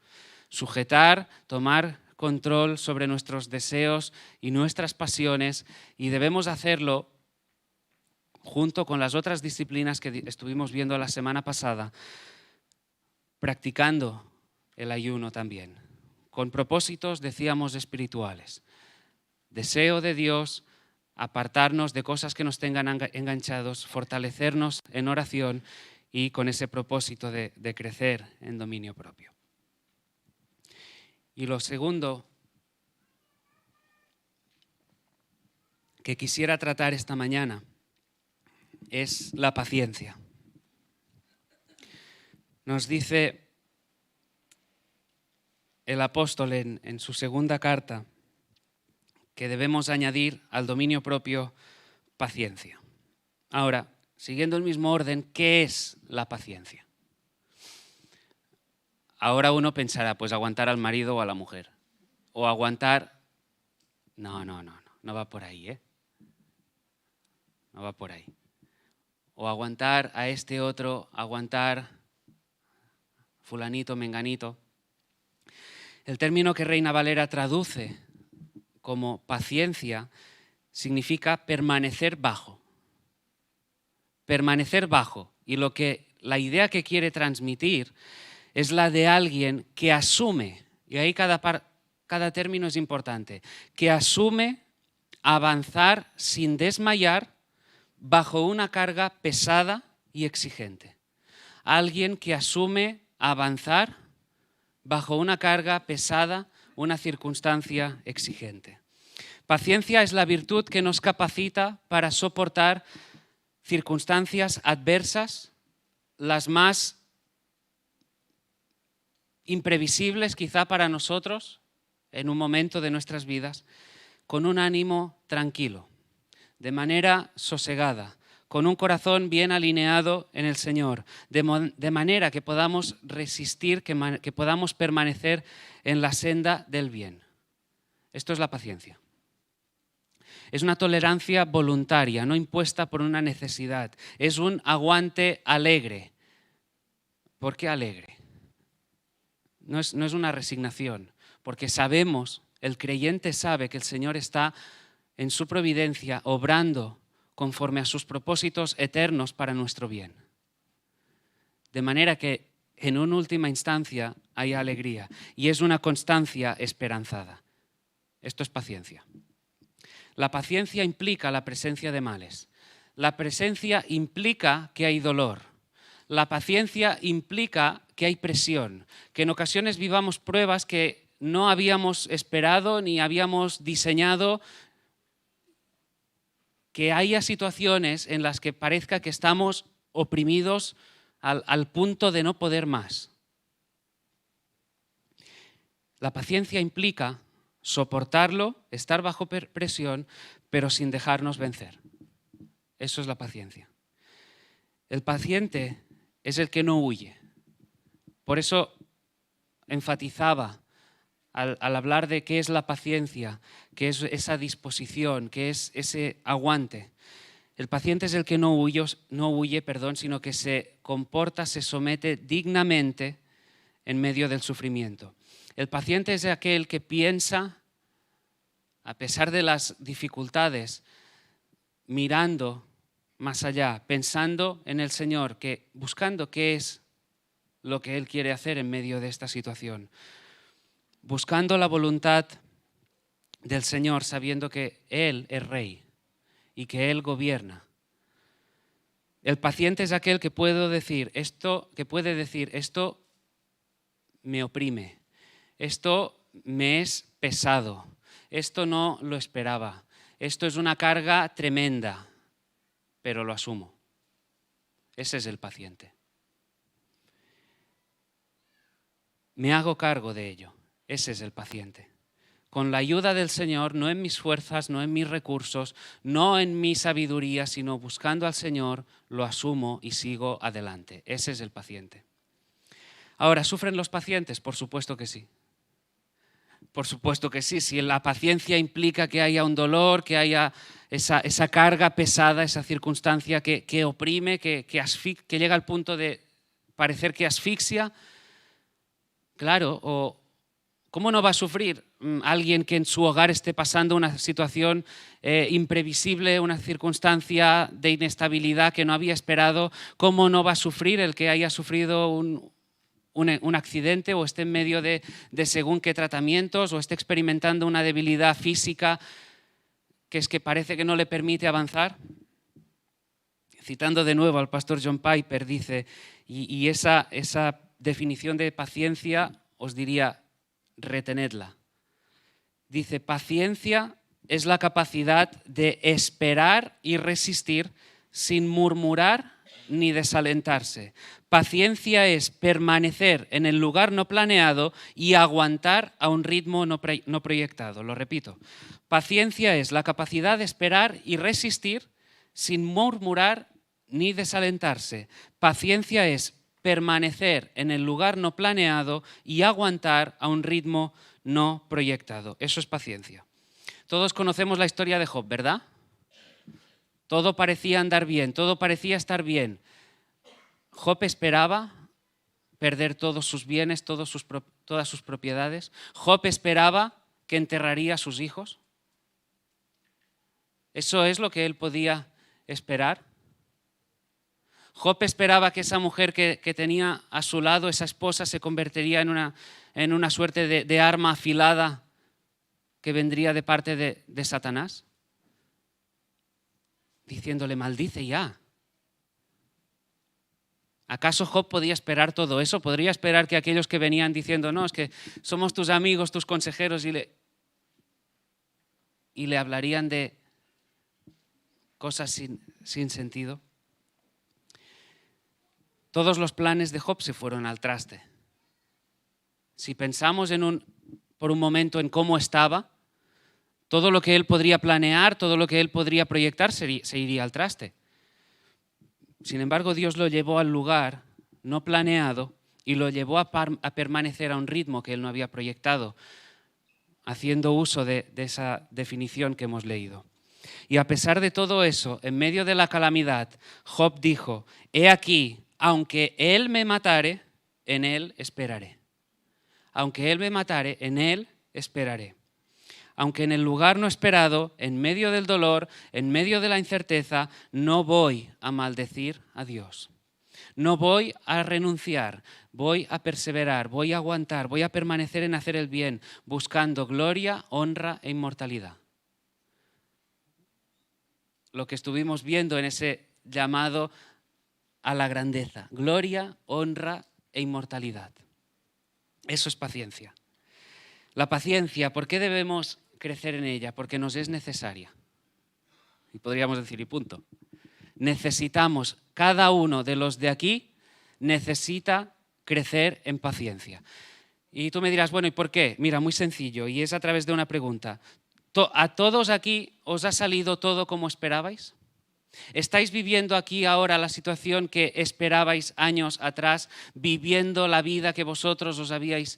Sujetar, tomar control sobre nuestros deseos y nuestras pasiones, y debemos hacerlo junto con las otras disciplinas que estuvimos viendo la semana pasada, practicando el ayuno también, con propósitos, decíamos, espirituales. Deseo de Dios, apartarnos de cosas que nos tengan enganchados, fortalecernos en oración y con ese propósito de crecer en dominio propio. Y lo segundo que quisiera tratar esta mañana es la paciencia. Nos dice el apóstol en su segunda carta que debemos añadir al dominio propio paciencia. Ahora, siguiendo el mismo orden, ¿qué es la paciencia? Ahora uno pensará, pues aguantar al marido o a la mujer. O aguantar... No va por ahí, ¿eh? No va por ahí. O aguantar a este otro, aguantar fulanito, menganito. El término que Reina Valera traduce como paciencia significa permanecer bajo. Permanecer bajo. Y la idea que quiere transmitir es la de alguien que asume, y ahí cada término es importante, que asume avanzar sin desmayar bajo una carga pesada y exigente. Alguien que asume avanzar bajo una carga pesada, una circunstancia exigente. Paciencia es la virtud que nos capacita para soportar circunstancias adversas, las más imprevisibles quizá para nosotros en un momento de nuestras vidas, con un ánimo tranquilo, de manera sosegada, con un corazón bien alineado en el Señor, de manera que podamos resistir, que podamos permanecer en la senda del bien. Esto es la paciencia. Es una tolerancia voluntaria, no impuesta por una necesidad. Es un aguante alegre. ¿Por qué alegre? No es una resignación, porque sabemos, el creyente sabe que el Señor está en su providencia obrando conforme a sus propósitos eternos para nuestro bien. De manera que en una última instancia hay alegría y es una constancia esperanzada. Esto es paciencia. La paciencia implica la presencia de males. La presencia implica que hay dolor. La paciencia implica que hay presión, que en ocasiones vivamos pruebas que no habíamos esperado ni habíamos diseñado, que haya situaciones en las que parezca que estamos oprimidos al punto de no poder más. La paciencia implica soportarlo, estar bajo presión, pero sin dejarnos vencer. Eso es la paciencia. El paciente es el que no huye. Por eso enfatizaba al hablar de qué es la paciencia, qué es esa disposición, qué es ese aguante. El paciente es el que no huye, sino que se comporta, se somete dignamente en medio del sufrimiento. El paciente es aquel que piensa, a pesar de las dificultades, mirando más allá, pensando en el Señor, buscando qué es lo que Él quiere hacer en medio de esta situación. Buscando la voluntad del Señor, sabiendo que Él es Rey y que Él gobierna. El paciente es aquel que puede decir esto me oprime, esto me es pesado, esto no lo esperaba, esto es una carga tremenda, pero lo asumo. Ese es el paciente. Me hago cargo de ello. Ese es el paciente. Con la ayuda del Señor, no en mis fuerzas, no en mis recursos, no en mi sabiduría, sino buscando al Señor, lo asumo y sigo adelante. Ese es el paciente. Ahora, ¿sufren los pacientes? Por supuesto que sí. Por supuesto que sí. Si la paciencia implica que haya un dolor, que haya esa carga pesada, esa circunstancia que oprime, que llega al punto de parecer que asfixia, claro, o ¿cómo no va a sufrir alguien que en su hogar esté pasando una situación imprevisible, una circunstancia de inestabilidad que no había esperado? ¿Cómo no va a sufrir el que haya sufrido un accidente o esté en medio de según qué tratamientos o esté experimentando una debilidad física que parece que no le permite avanzar? Citando de nuevo al pastor John Piper, dice, y esa definición de paciencia os diría, retenedla. Dice, paciencia es la capacidad de esperar y resistir sin murmurar ni desalentarse. Paciencia es permanecer en el lugar no planeado y aguantar a un ritmo no proyectado. Lo repito, paciencia es la capacidad de esperar y resistir sin murmurar ni desalentarse. Paciencia es permanecer en el lugar no planeado y aguantar a un ritmo no proyectado. Eso es paciencia. Todos conocemos la historia de Job, ¿verdad? Todo parecía andar bien, todo parecía estar bien. Job esperaba perder todos sus bienes, todas sus propiedades. Job esperaba que enterraría a sus hijos. ¿Eso es lo que él podía esperar? Job esperaba que esa mujer que tenía a su lado, esa esposa, se convertiría en una suerte de arma afilada que vendría de parte de Satanás, diciéndole, maldice ya. ¿Acaso Job podía esperar todo eso? ¿Podría esperar que aquellos que venían diciendo, no, es que somos tus amigos, tus consejeros, y le hablarían de cosas sin sentido? Todos los planes de Job se fueron al traste. Si pensamos por un momento en cómo estaba, todo lo que él podría planear, todo lo que él podría proyectar se iría al traste. Sin embargo, Dios lo llevó al lugar no planeado y lo llevó a permanecer a un ritmo que él no había proyectado, haciendo uso de esa definición que hemos leído. Y a pesar de todo eso, en medio de la calamidad, Job dijo, he aquí, aunque él me matare, en él esperaré. Aunque él me matare, en él esperaré. Aunque en el lugar no esperado, en medio del dolor, en medio de la incerteza, no voy a maldecir a Dios. No voy a renunciar, voy a perseverar, voy a aguantar, voy a permanecer en hacer el bien, buscando gloria, honra e inmortalidad. Lo que estuvimos viendo en ese llamado a la grandeza, gloria, honra e inmortalidad. Eso es paciencia. La paciencia, ¿por qué debemos crecer en ella? Porque nos es necesaria. Y podríamos decir, y punto. Necesitamos, cada uno de los de aquí necesita crecer en paciencia. Y tú me dirás, bueno, ¿y por qué? Mira, muy sencillo, y es a través de una pregunta. ¿A todos aquí os ha salido todo como esperabais? ¿Estáis viviendo aquí ahora la situación que esperabais años atrás, viviendo la vida que vosotros os habíais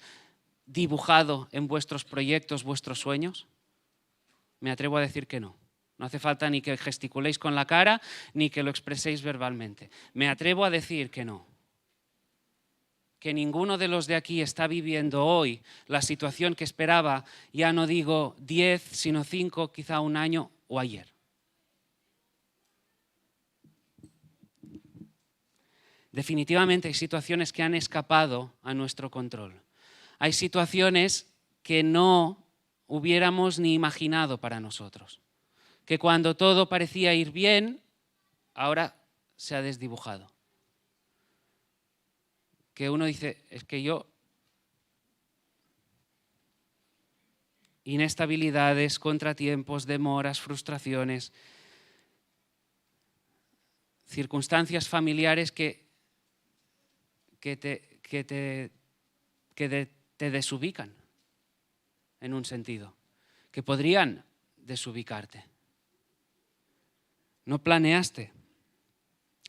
dibujado en vuestros proyectos, vuestros sueños? Me atrevo a decir que no. No hace falta ni que gesticuléis con la cara, ni que lo expreséis verbalmente. Me atrevo a decir que no. Que ninguno de los de aquí está viviendo hoy la situación que esperaba, ya no digo 10, sino 5, quizá un año o ayer. Definitivamente hay situaciones que han escapado a nuestro control. Hay situaciones que no hubiéramos ni imaginado para nosotros. Que cuando todo parecía ir bien, ahora se ha desdibujado. Que uno dice, es que yo... Inestabilidades, contratiempos, demoras, frustraciones, circunstancias familiares que te desubican en un sentido, que podrían desubicarte. No planeaste.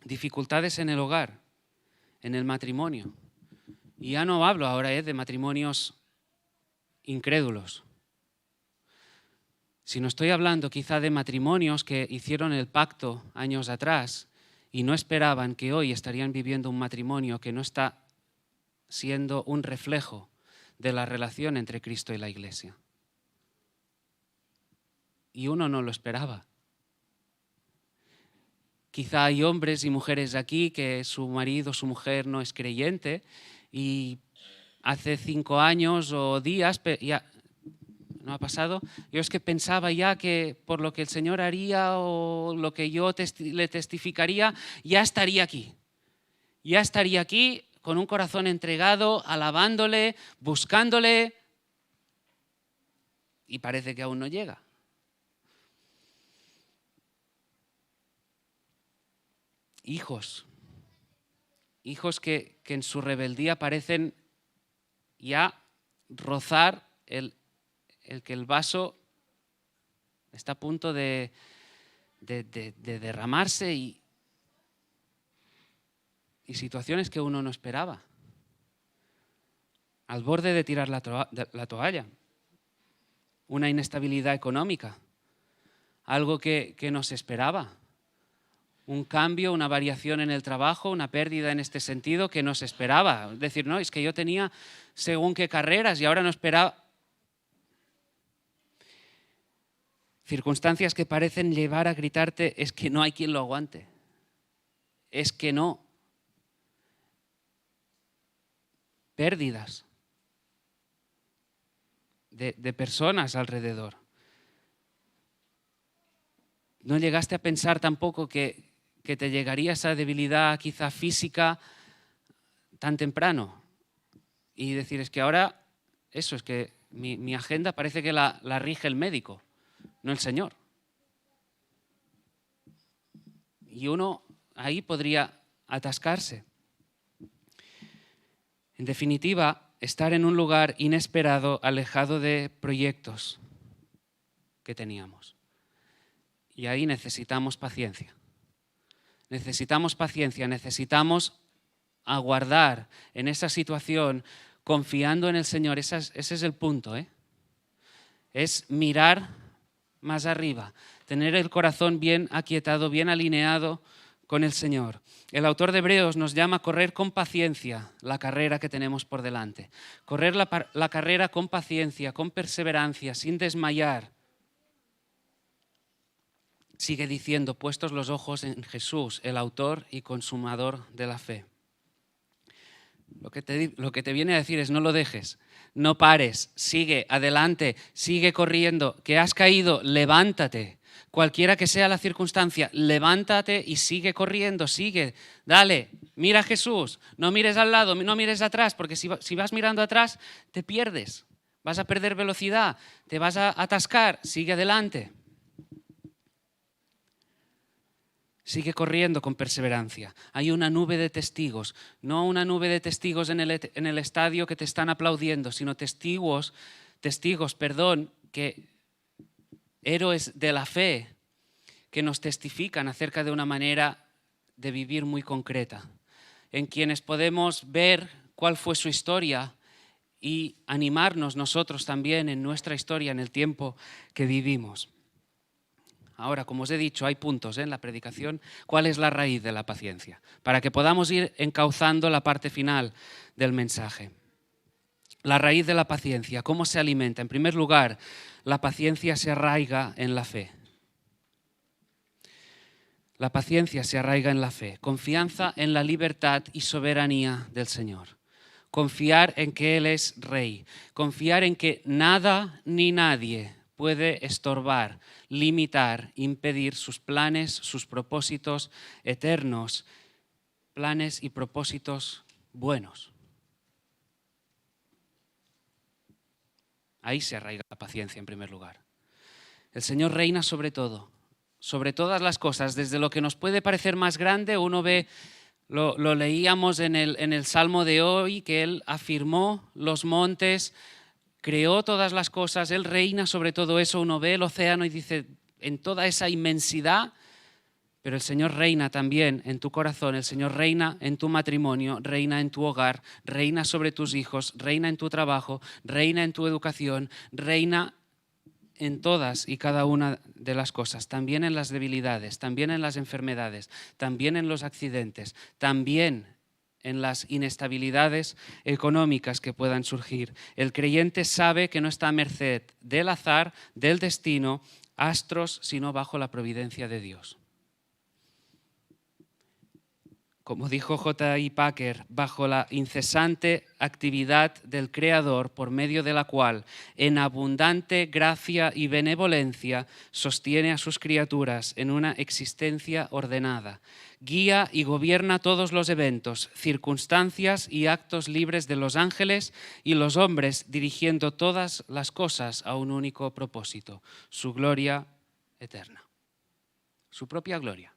Dificultades en el hogar, en el matrimonio. Y ya no hablo ahora de matrimonios incrédulos, sino estoy hablando quizá de matrimonios que hicieron el pacto años atrás y no esperaban que hoy estarían viviendo un matrimonio que no está siendo un reflejo de la relación entre Cristo y la Iglesia. Y uno no lo esperaba. Quizá hay hombres y mujeres aquí que su marido, su mujer no es creyente y hace 5 años o días, ya no ha pasado, yo es que pensaba ya que por lo que el Señor haría o lo que yo le testificaría, ya estaría aquí. Ya estaría aquí con un corazón entregado, alabándole, buscándole, y parece que aún no llega. Hijos que en su rebeldía parecen ya rozar el que el vaso está a punto de derramarse y situaciones que uno no esperaba. Al borde de tirar la toalla. Una inestabilidad económica. Algo que no se esperaba. Un cambio, una variación en el trabajo, una pérdida en este sentido que no se esperaba. Es decir, no, es que yo tenía según qué carreras y ahora no esperaba. Circunstancias que parecen llevar a gritarte, es que no hay quien lo aguante. Es que no. Pérdidas de personas alrededor. ¿No llegaste a pensar tampoco que te llegaría esa debilidad quizá física tan temprano? Y decir, es que ahora, eso, es que mi agenda parece que la rige el médico, no el Señor. Y uno ahí podría atascarse. En definitiva, estar en un lugar inesperado, alejado de proyectos que teníamos. Y ahí necesitamos paciencia. Necesitamos paciencia, necesitamos aguardar en esa situación confiando en el Señor. Ese es el punto, ¿eh? Es mirar más arriba, tener el corazón bien aquietado, bien alineado con el Señor. El autor de Hebreos nos llama a correr con paciencia la carrera que tenemos por delante. Correr la carrera con paciencia, con perseverancia, sin desmayar. Sigue diciendo, puestos los ojos en Jesús, el autor y consumador de la fe. Lo que te viene a decir es no lo dejes, no pares, sigue adelante, sigue corriendo, que has caído, levántate. Cualquiera que sea la circunstancia, levántate y sigue corriendo, sigue, dale, mira a Jesús, no mires al lado, no mires atrás, porque si vas mirando atrás te pierdes, vas a perder velocidad, te vas a atascar, sigue adelante. Sigue corriendo con perseverancia. Hay una nube de testigos, no una nube de testigos en el estadio que te están aplaudiendo, sino testigos, que héroes de la fe que nos testifican acerca de una manera de vivir muy concreta, en quienes podemos ver cuál fue su historia y animarnos nosotros también en nuestra historia, en el tiempo que vivimos. Ahora, como os he dicho, hay puntos en la predicación. ¿Cuál es la raíz de la paciencia? Para que podamos ir encauzando la parte final del mensaje. La raíz de la paciencia, ¿cómo se alimenta? En primer lugar, la paciencia se arraiga en la fe. La paciencia se arraiga en la fe. Confianza en la libertad y soberanía del Señor. Confiar en que Él es Rey. Confiar en que nada ni nadie puede estorbar, limitar, impedir sus planes, sus propósitos eternos, planes y propósitos buenos. Ahí se arraiga la paciencia en primer lugar. El Señor reina sobre todo, sobre todas las cosas, desde lo que nos puede parecer más grande. Uno ve, lo leíamos en el Salmo de hoy, que Él afirmó los montes, creó todas las cosas, Él reina sobre todo eso. Uno ve el océano y dice, en toda esa inmensidad, pero el Señor reina también en tu corazón, el Señor reina en tu matrimonio, reina en tu hogar, reina sobre tus hijos, reina en tu trabajo, reina en tu educación, reina en todas y cada una de las cosas, también en las debilidades, también en las enfermedades, también en los accidentes, también en las inestabilidades económicas que puedan surgir. El creyente sabe que no está a merced del azar, del destino, astros, sino bajo la providencia de Dios. Como dijo J.I. Packer, bajo la incesante actividad del Creador, por medio de la cual, en abundante gracia y benevolencia, sostiene a sus criaturas en una existencia ordenada, guía y gobierna todos los eventos, circunstancias y actos libres de los ángeles y los hombres, dirigiendo todas las cosas a un único propósito, su gloria eterna, su propia gloria.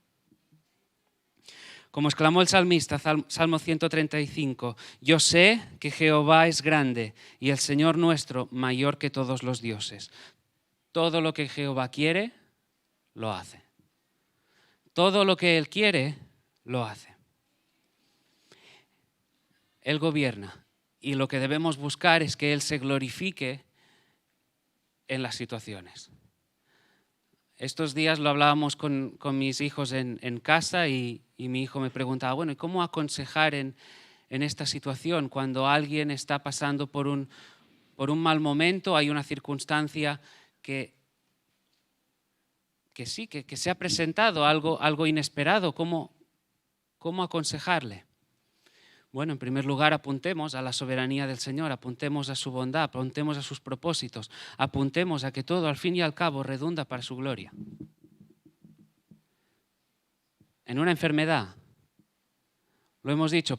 Como exclamó el salmista, Salmo 135, yo sé que Jehová es grande y el Señor nuestro mayor que todos los dioses. Todo lo que Jehová quiere, lo hace. Todo lo que Él quiere, lo hace. Él gobierna y lo que debemos buscar es que Él se glorifique en las situaciones. Estos días lo hablábamos con mis hijos en casa y mi hijo me preguntaba, bueno, ¿y cómo aconsejar en esta situación cuando alguien está pasando por un mal momento, hay una circunstancia que se ha presentado, algo inesperado? ¿Cómo aconsejarle? Bueno, en primer lugar, apuntemos a la soberanía del Señor, apuntemos a su bondad, apuntemos a sus propósitos, apuntemos a que todo, al fin y al cabo, redunda para su gloria. En una enfermedad, lo hemos dicho,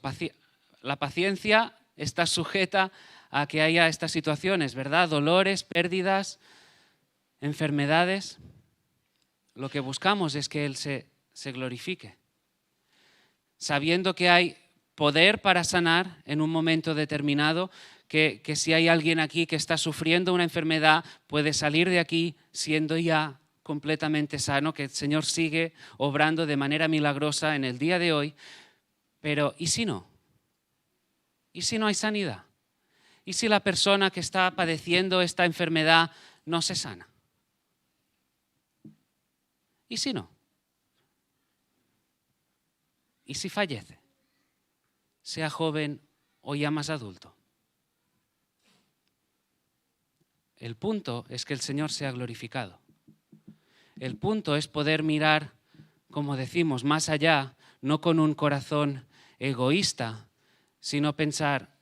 la paciencia está sujeta a que haya estas situaciones, ¿verdad? Dolores, pérdidas, enfermedades. Lo que buscamos es que Él se glorifique, sabiendo que hay poder para sanar en un momento determinado, que si hay alguien aquí que está sufriendo una enfermedad, puede salir de aquí siendo ya completamente sano, que el Señor sigue obrando de manera milagrosa en el día de hoy. Pero ¿y si no? ¿Y si no hay sanidad? ¿Y si la persona que está padeciendo esta enfermedad no se sana? ¿Y si no? ¿Y si fallece? Sea joven o ya más adulto. El punto es que el Señor sea glorificado. El punto es poder mirar, como decimos, más allá, no con un corazón egoísta, sino pensar,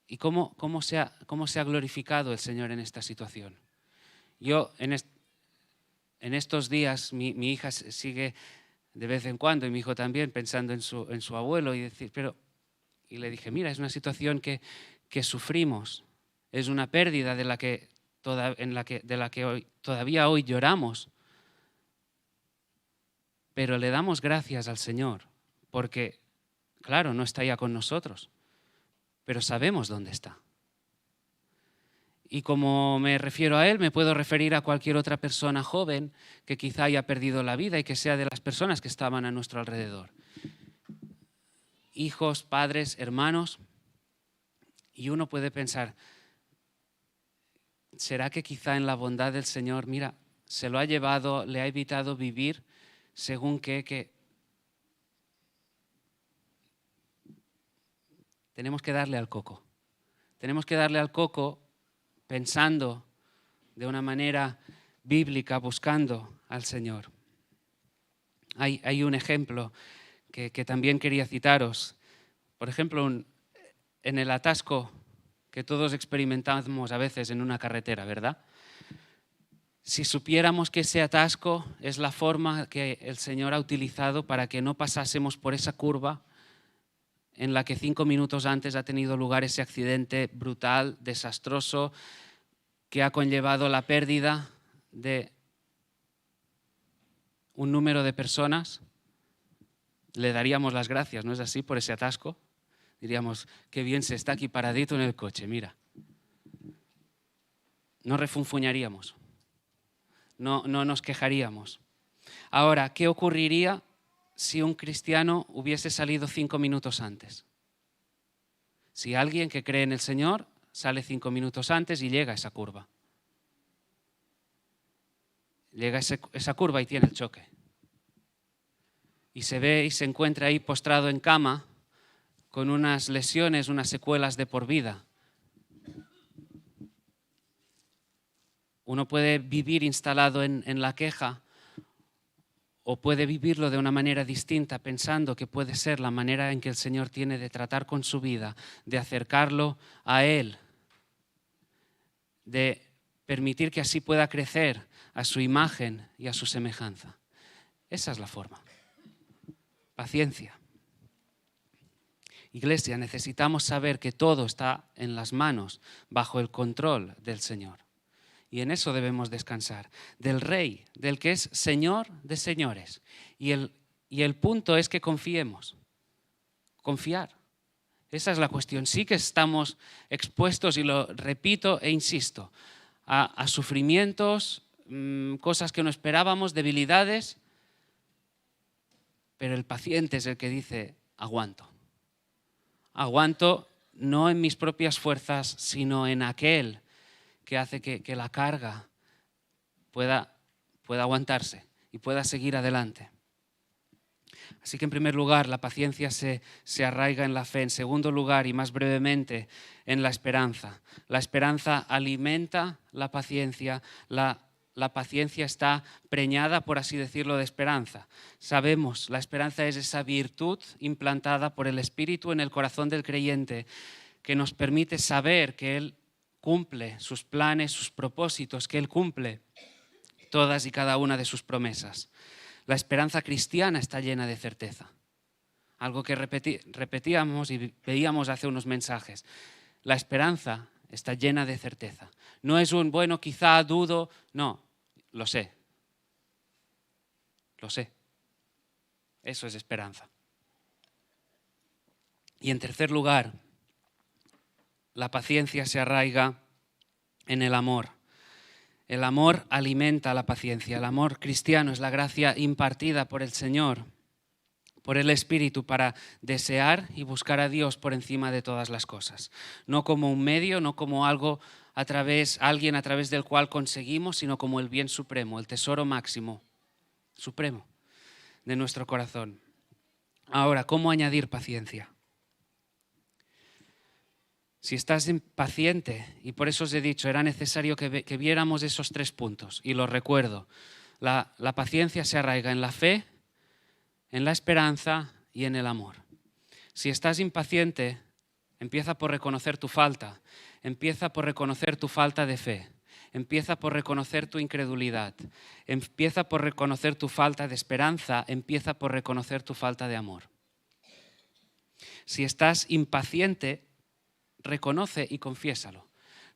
¿y cómo se ha glorificado el Señor en esta situación? Yo en estos días, mi hija sigue de vez en cuando, y mi hijo también, pensando en su abuelo, y le dije, mira, es una situación que sufrimos, es una pérdida de la que hoy, todavía hoy lloramos, pero le damos gracias al Señor, porque, claro, no está ya con nosotros, pero sabemos dónde está. Y como me refiero a él, me puedo referir a cualquier otra persona joven que quizá haya perdido la vida y que sea de las personas que estaban a nuestro alrededor. Hijos, padres, hermanos. Y uno puede pensar, ¿será que quizá en la bondad del Señor, mira, se lo ha llevado, le ha evitado vivir según que tenemos que darle al coco? Tenemos que darle al coco pensando de una manera bíblica, buscando al Señor. Hay un ejemplo que también quería citaros. Por ejemplo, en el atasco que todos experimentamos a veces en una carretera, ¿verdad? Si supiéramos que ese atasco es la forma que el Señor ha utilizado para que no pasásemos por esa curva en la que 5 minutos antes ha tenido lugar ese accidente brutal, desastroso, que ha conllevado la pérdida de un número de personas, le daríamos las gracias, ¿no es así?, por ese atasco. Diríamos, qué bien se está aquí paradito en el coche, mira. No refunfuñaríamos, no nos quejaríamos. Ahora, ¿qué ocurriría si un cristiano hubiese salido 5 minutos antes? Si alguien que cree en el Señor sale 5 minutos antes y llega a esa curva. Llega a esa curva y tiene el choque. Y se ve y se encuentra ahí postrado en cama con unas lesiones, unas secuelas de por vida. Uno puede vivir instalado en la queja o puede vivirlo de una manera distinta, pensando que puede ser la manera en que el Señor tiene de tratar con su vida, de acercarlo a Él, de permitir que así pueda crecer a su imagen y a su semejanza. Esa es la forma. Paciencia. Iglesia, necesitamos saber que todo está en las manos, bajo el control del Señor. Y en eso debemos descansar, del Rey, del que es Señor de señores. Y el punto es que confiemos, confiar. Esa es la cuestión. Sí que estamos expuestos, y lo repito e insisto, a sufrimientos, cosas que no esperábamos, debilidades, pero el paciente es el que dice, aguanto. Aguanto no en mis propias fuerzas, sino en aquel que hace que la carga pueda aguantarse y pueda seguir adelante. Así que en primer lugar, la paciencia se arraiga en la fe. En segundo lugar, y más brevemente, en la esperanza. La esperanza alimenta la paciencia. La paciencia está preñada, por así decirlo, de esperanza. Sabemos, la esperanza es esa virtud implantada por el Espíritu en el corazón del creyente que nos permite saber que Él cumple sus planes, sus propósitos, que Él cumple todas y cada una de sus promesas. La esperanza cristiana está llena de certeza. Algo que repetíamos y veíamos hace unos mensajes. La esperanza está llena de certeza. No es un, bueno, quizá dudo. No, lo sé. Lo sé. Eso es esperanza. Y en tercer lugar, la paciencia se arraiga en el amor. El amor alimenta la paciencia. El amor cristiano es la gracia impartida por el Señor, por el Espíritu, para desear y buscar a Dios por encima de todas las cosas. No como un medio, no como alguien a través del cual conseguimos, sino como el bien supremo, el tesoro máximo, supremo de nuestro corazón. Ahora, ¿cómo añadir paciencia? Si estás impaciente, y por eso os he dicho, era necesario que viéramos esos 3 puntos, y los recuerdo. La paciencia se arraiga en la fe, en la esperanza y en el amor. Si estás impaciente, empieza por reconocer tu falta, empieza por reconocer tu falta de fe, empieza por reconocer tu incredulidad, empieza por reconocer tu falta de esperanza, empieza por reconocer tu falta de amor. Si estás impaciente, reconoce y confiésalo.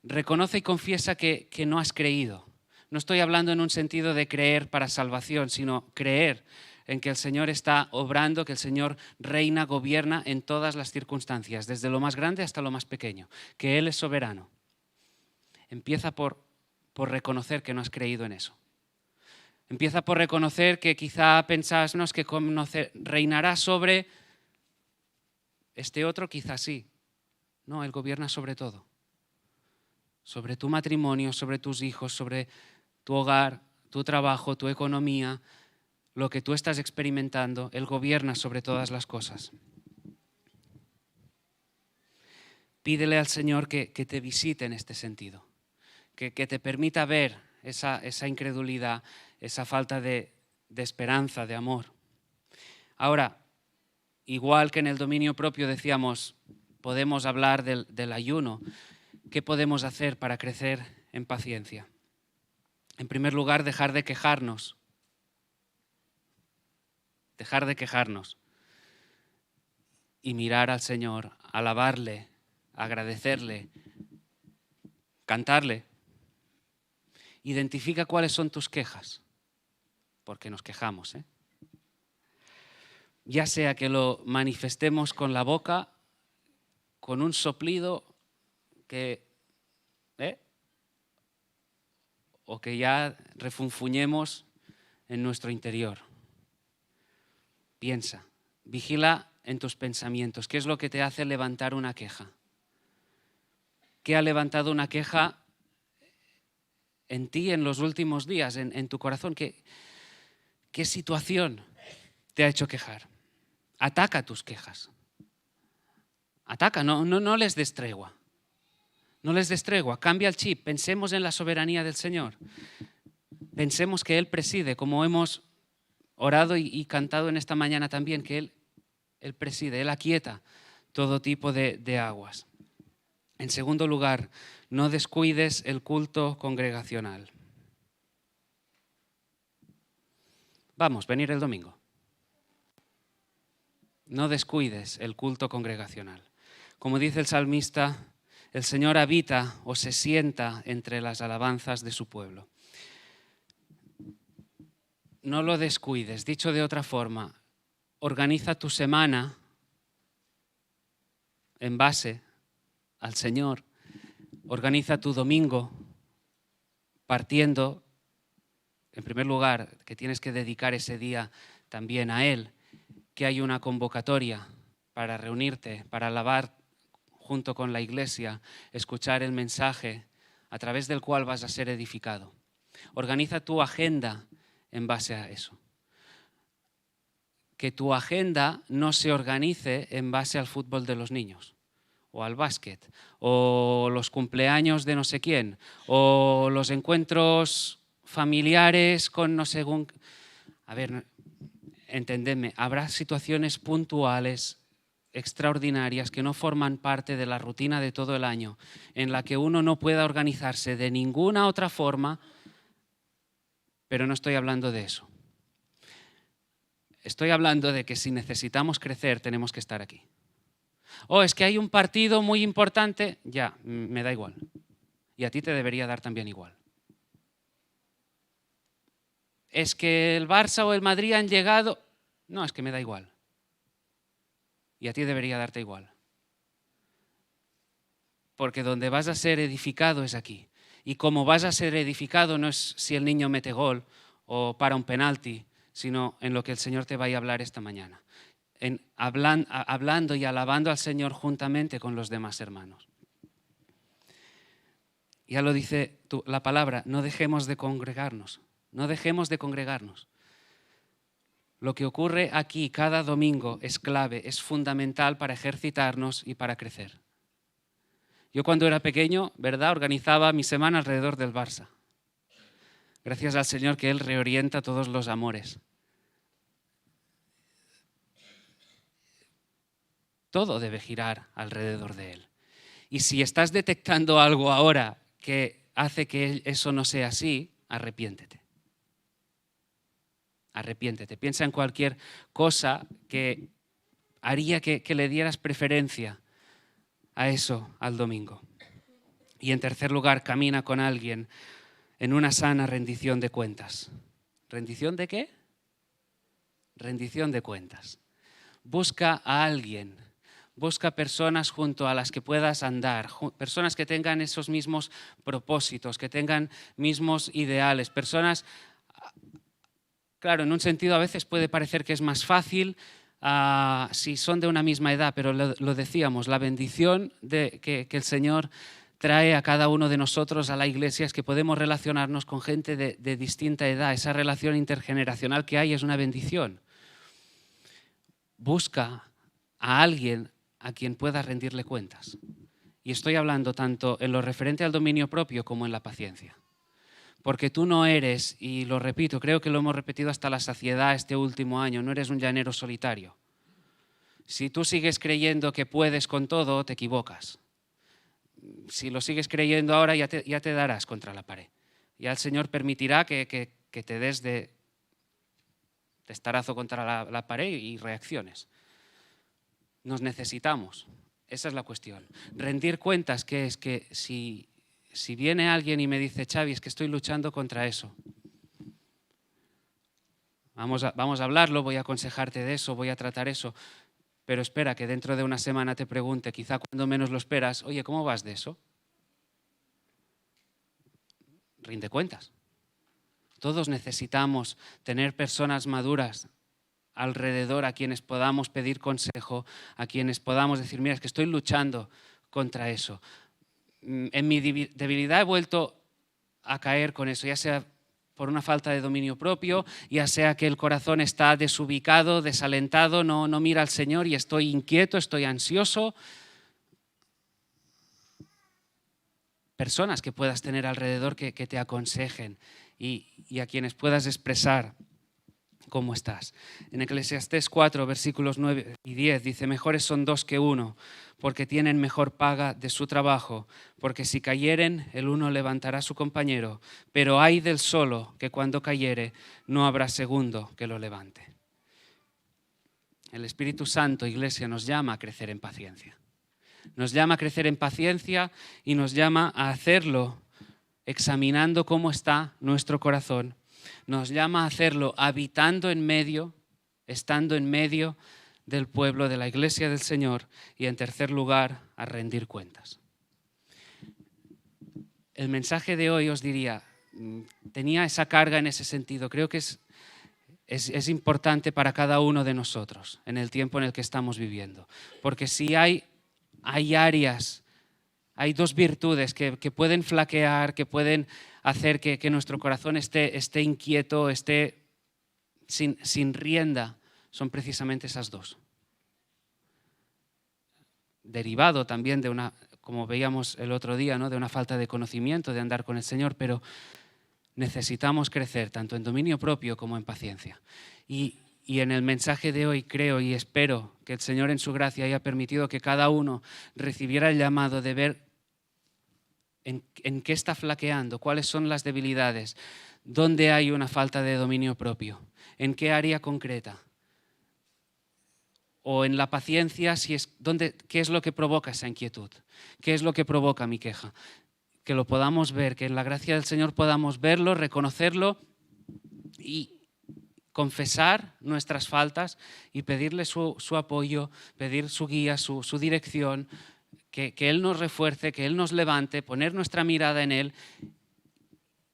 Reconoce y confiesa que no has creído. No estoy hablando en un sentido de creer para salvación, sino creer en que el Señor está obrando, que el Señor reina, gobierna en todas las circunstancias, desde lo más grande hasta lo más pequeño, que Él es soberano. Empieza por reconocer que no has creído en eso. Empieza por reconocer que quizá pensás, no, es que reinará sobre este otro, quizá sí. No, Él gobierna sobre todo. Sobre tu matrimonio, sobre tus hijos, sobre tu hogar, tu trabajo, tu economía, lo que tú estás experimentando. Él gobierna sobre todas las cosas. Pídele al Señor que te visite en este sentido, que te permita ver esa incredulidad, esa falta de esperanza, de amor. Ahora, igual que en el dominio propio decíamos, podemos hablar del ayuno. ¿Qué podemos hacer para crecer en paciencia? En primer lugar, dejar de quejarnos. Dejar de quejarnos. Y mirar al Señor, alabarle, agradecerle, cantarle. Identifica cuáles son tus quejas, porque nos quejamos, ¿eh? Ya sea que lo manifestemos con la boca, con un soplido, o que ya refunfuñemos en nuestro interior. Piensa, vigila en tus pensamientos. ¿Qué es lo que te hace levantar una queja? ¿Qué ha levantado una queja en ti en los últimos días, en tu corazón? ¿Qué situación te ha hecho quejar? Ataca tus quejas. Ataca, no les des tregua. No les des tregua, cambia el chip, pensemos en la soberanía del Señor. Pensemos que Él preside, como hemos orado y cantado en esta mañana también, que Él preside, Él aquieta todo tipo de aguas. En segundo lugar, no descuides el culto congregacional. Vamos, venir el domingo. No descuides el culto congregacional. Como dice el salmista, el Señor habita o se sienta entre las alabanzas de su pueblo. No lo descuides. Dicho de otra forma, organiza tu semana en base al Señor. Organiza tu domingo partiendo, en primer lugar, que tienes que dedicar ese día también a Él, que hay una convocatoria para reunirte, para alabar junto con la iglesia, escuchar el mensaje a través del cual vas a ser edificado. Organiza tu agenda en base a eso. Que tu agenda no se organice en base al fútbol de los niños, o al básquet, o los cumpleaños de no sé quién, o los encuentros familiares con no sé... A ver, entendedme, habrá situaciones puntuales, extraordinarias, que no forman parte de la rutina de todo el año, en la que uno no pueda organizarse de ninguna otra forma, pero no estoy hablando de eso. Estoy hablando de que si necesitamos crecer, tenemos que estar aquí. Es que hay un partido muy importante, ya, me da igual. Y a ti te debería dar también igual. Es que el Barça o el Madrid han llegado, no, es que me da igual. Y a ti debería darte igual. Porque donde vas a ser edificado es aquí. Y como vas a ser edificado no es si el niño mete gol o para un penalti, sino en lo que el Señor te vaya a hablar esta mañana. Hablando y alabando al Señor juntamente con los demás hermanos. Ya lo dice la palabra, no dejemos de congregarnos. No dejemos de congregarnos. Lo que ocurre aquí cada domingo es clave, es fundamental para ejercitarnos y para crecer. Yo cuando era pequeño, ¿verdad?, organizaba mi semana alrededor del Barça. Gracias al Señor que Él reorienta todos los amores. Todo debe girar alrededor de Él. Y si estás detectando algo ahora que hace que eso no sea así, arrepiéntete. Arrepiéntete. Piensa en cualquier cosa que haría que le dieras preferencia a eso al domingo. Y en tercer lugar, camina con alguien en una sana rendición de cuentas. ¿Rendición de qué? Rendición de cuentas. Busca a alguien, busca personas junto a las que puedas andar, personas que tengan esos mismos propósitos, que tengan mismos ideales, personas, claro, en un sentido a veces puede parecer que es más fácil si son de una misma edad, pero lo decíamos, la bendición que el Señor trae a cada uno de nosotros a la iglesia es que podemos relacionarnos con gente de distinta edad. Esa relación intergeneracional que hay es una bendición. Busca a alguien a quien puedas rendirle cuentas. Y estoy hablando tanto en lo referente al dominio propio como en la paciencia. Porque tú no eres, y lo repito, creo que lo hemos repetido hasta la saciedad este último año, no eres un llanero solitario. Si tú sigues creyendo que puedes con todo, te equivocas. Si lo sigues creyendo ahora, ya te darás contra la pared. Ya el Señor permitirá que te des de testarazo contra la pared y reacciones. Nos necesitamos. Esa es la cuestión. Rendir cuentas, que es que si viene alguien y me dice, Xavi, es que estoy luchando contra eso. Vamos a hablarlo, voy a aconsejarte de eso, voy a tratar eso. Pero espera que dentro de una semana te pregunte, quizá cuando menos lo esperas, oye, ¿cómo vas de eso? Rinde cuentas. Todos necesitamos tener personas maduras alrededor a quienes podamos pedir consejo, a quienes podamos decir, mira, es que estoy luchando contra eso. En mi debilidad he vuelto a caer con eso, ya sea por una falta de dominio propio, ya sea que el corazón está desubicado, desalentado, no mira al Señor y estoy inquieto, estoy ansioso. Personas que puedas tener alrededor que te aconsejen y a quienes puedas expresar cómo estás. En Eclesiastés 4, versículos 9 y 10 dice, mejores son dos que uno, porque tienen mejor paga de su trabajo, porque si cayeren, el uno levantará a su compañero, pero ay del solo, que cuando cayere, no habrá segundo que lo levante. El Espíritu Santo, Iglesia, nos llama a crecer en paciencia. Nos llama a crecer en paciencia y nos llama a hacerlo examinando cómo está nuestro corazón. Nos llama a hacerlo habitando en medio, estando en medio del pueblo de la Iglesia del Señor y, en tercer lugar, a rendir cuentas. El mensaje de hoy, os diría, tenía esa carga en ese sentido. Creo que es importante para cada uno de nosotros en el tiempo en el que estamos viviendo. Porque si hay áreas, hay dos virtudes que pueden flaquear, que pueden hacer que nuestro corazón esté inquieto, esté sin rienda, son precisamente esas dos. Derivado también de una, como veíamos el otro día, ¿no?, de una falta de conocimiento, de andar con el Señor, pero necesitamos crecer tanto en dominio propio como en paciencia. Y en el mensaje de hoy creo y espero que el Señor en su gracia haya permitido que cada uno recibiera el llamado de ver en qué está flaqueando, cuáles son las debilidades, dónde hay una falta de dominio propio, en qué área concreta. O en la paciencia, ¿qué es lo que provoca esa inquietud? ¿Qué es lo que provoca mi queja? Que lo podamos ver, que en la gracia del Señor podamos verlo, reconocerlo y confesar nuestras faltas y pedirle su apoyo, pedir su guía, su dirección, que Él nos refuerce, que Él nos levante, poner nuestra mirada en Él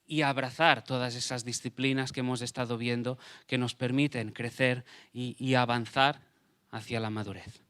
y abrazar todas esas disciplinas que hemos estado viendo que nos permiten crecer y avanzar hacia la madurez.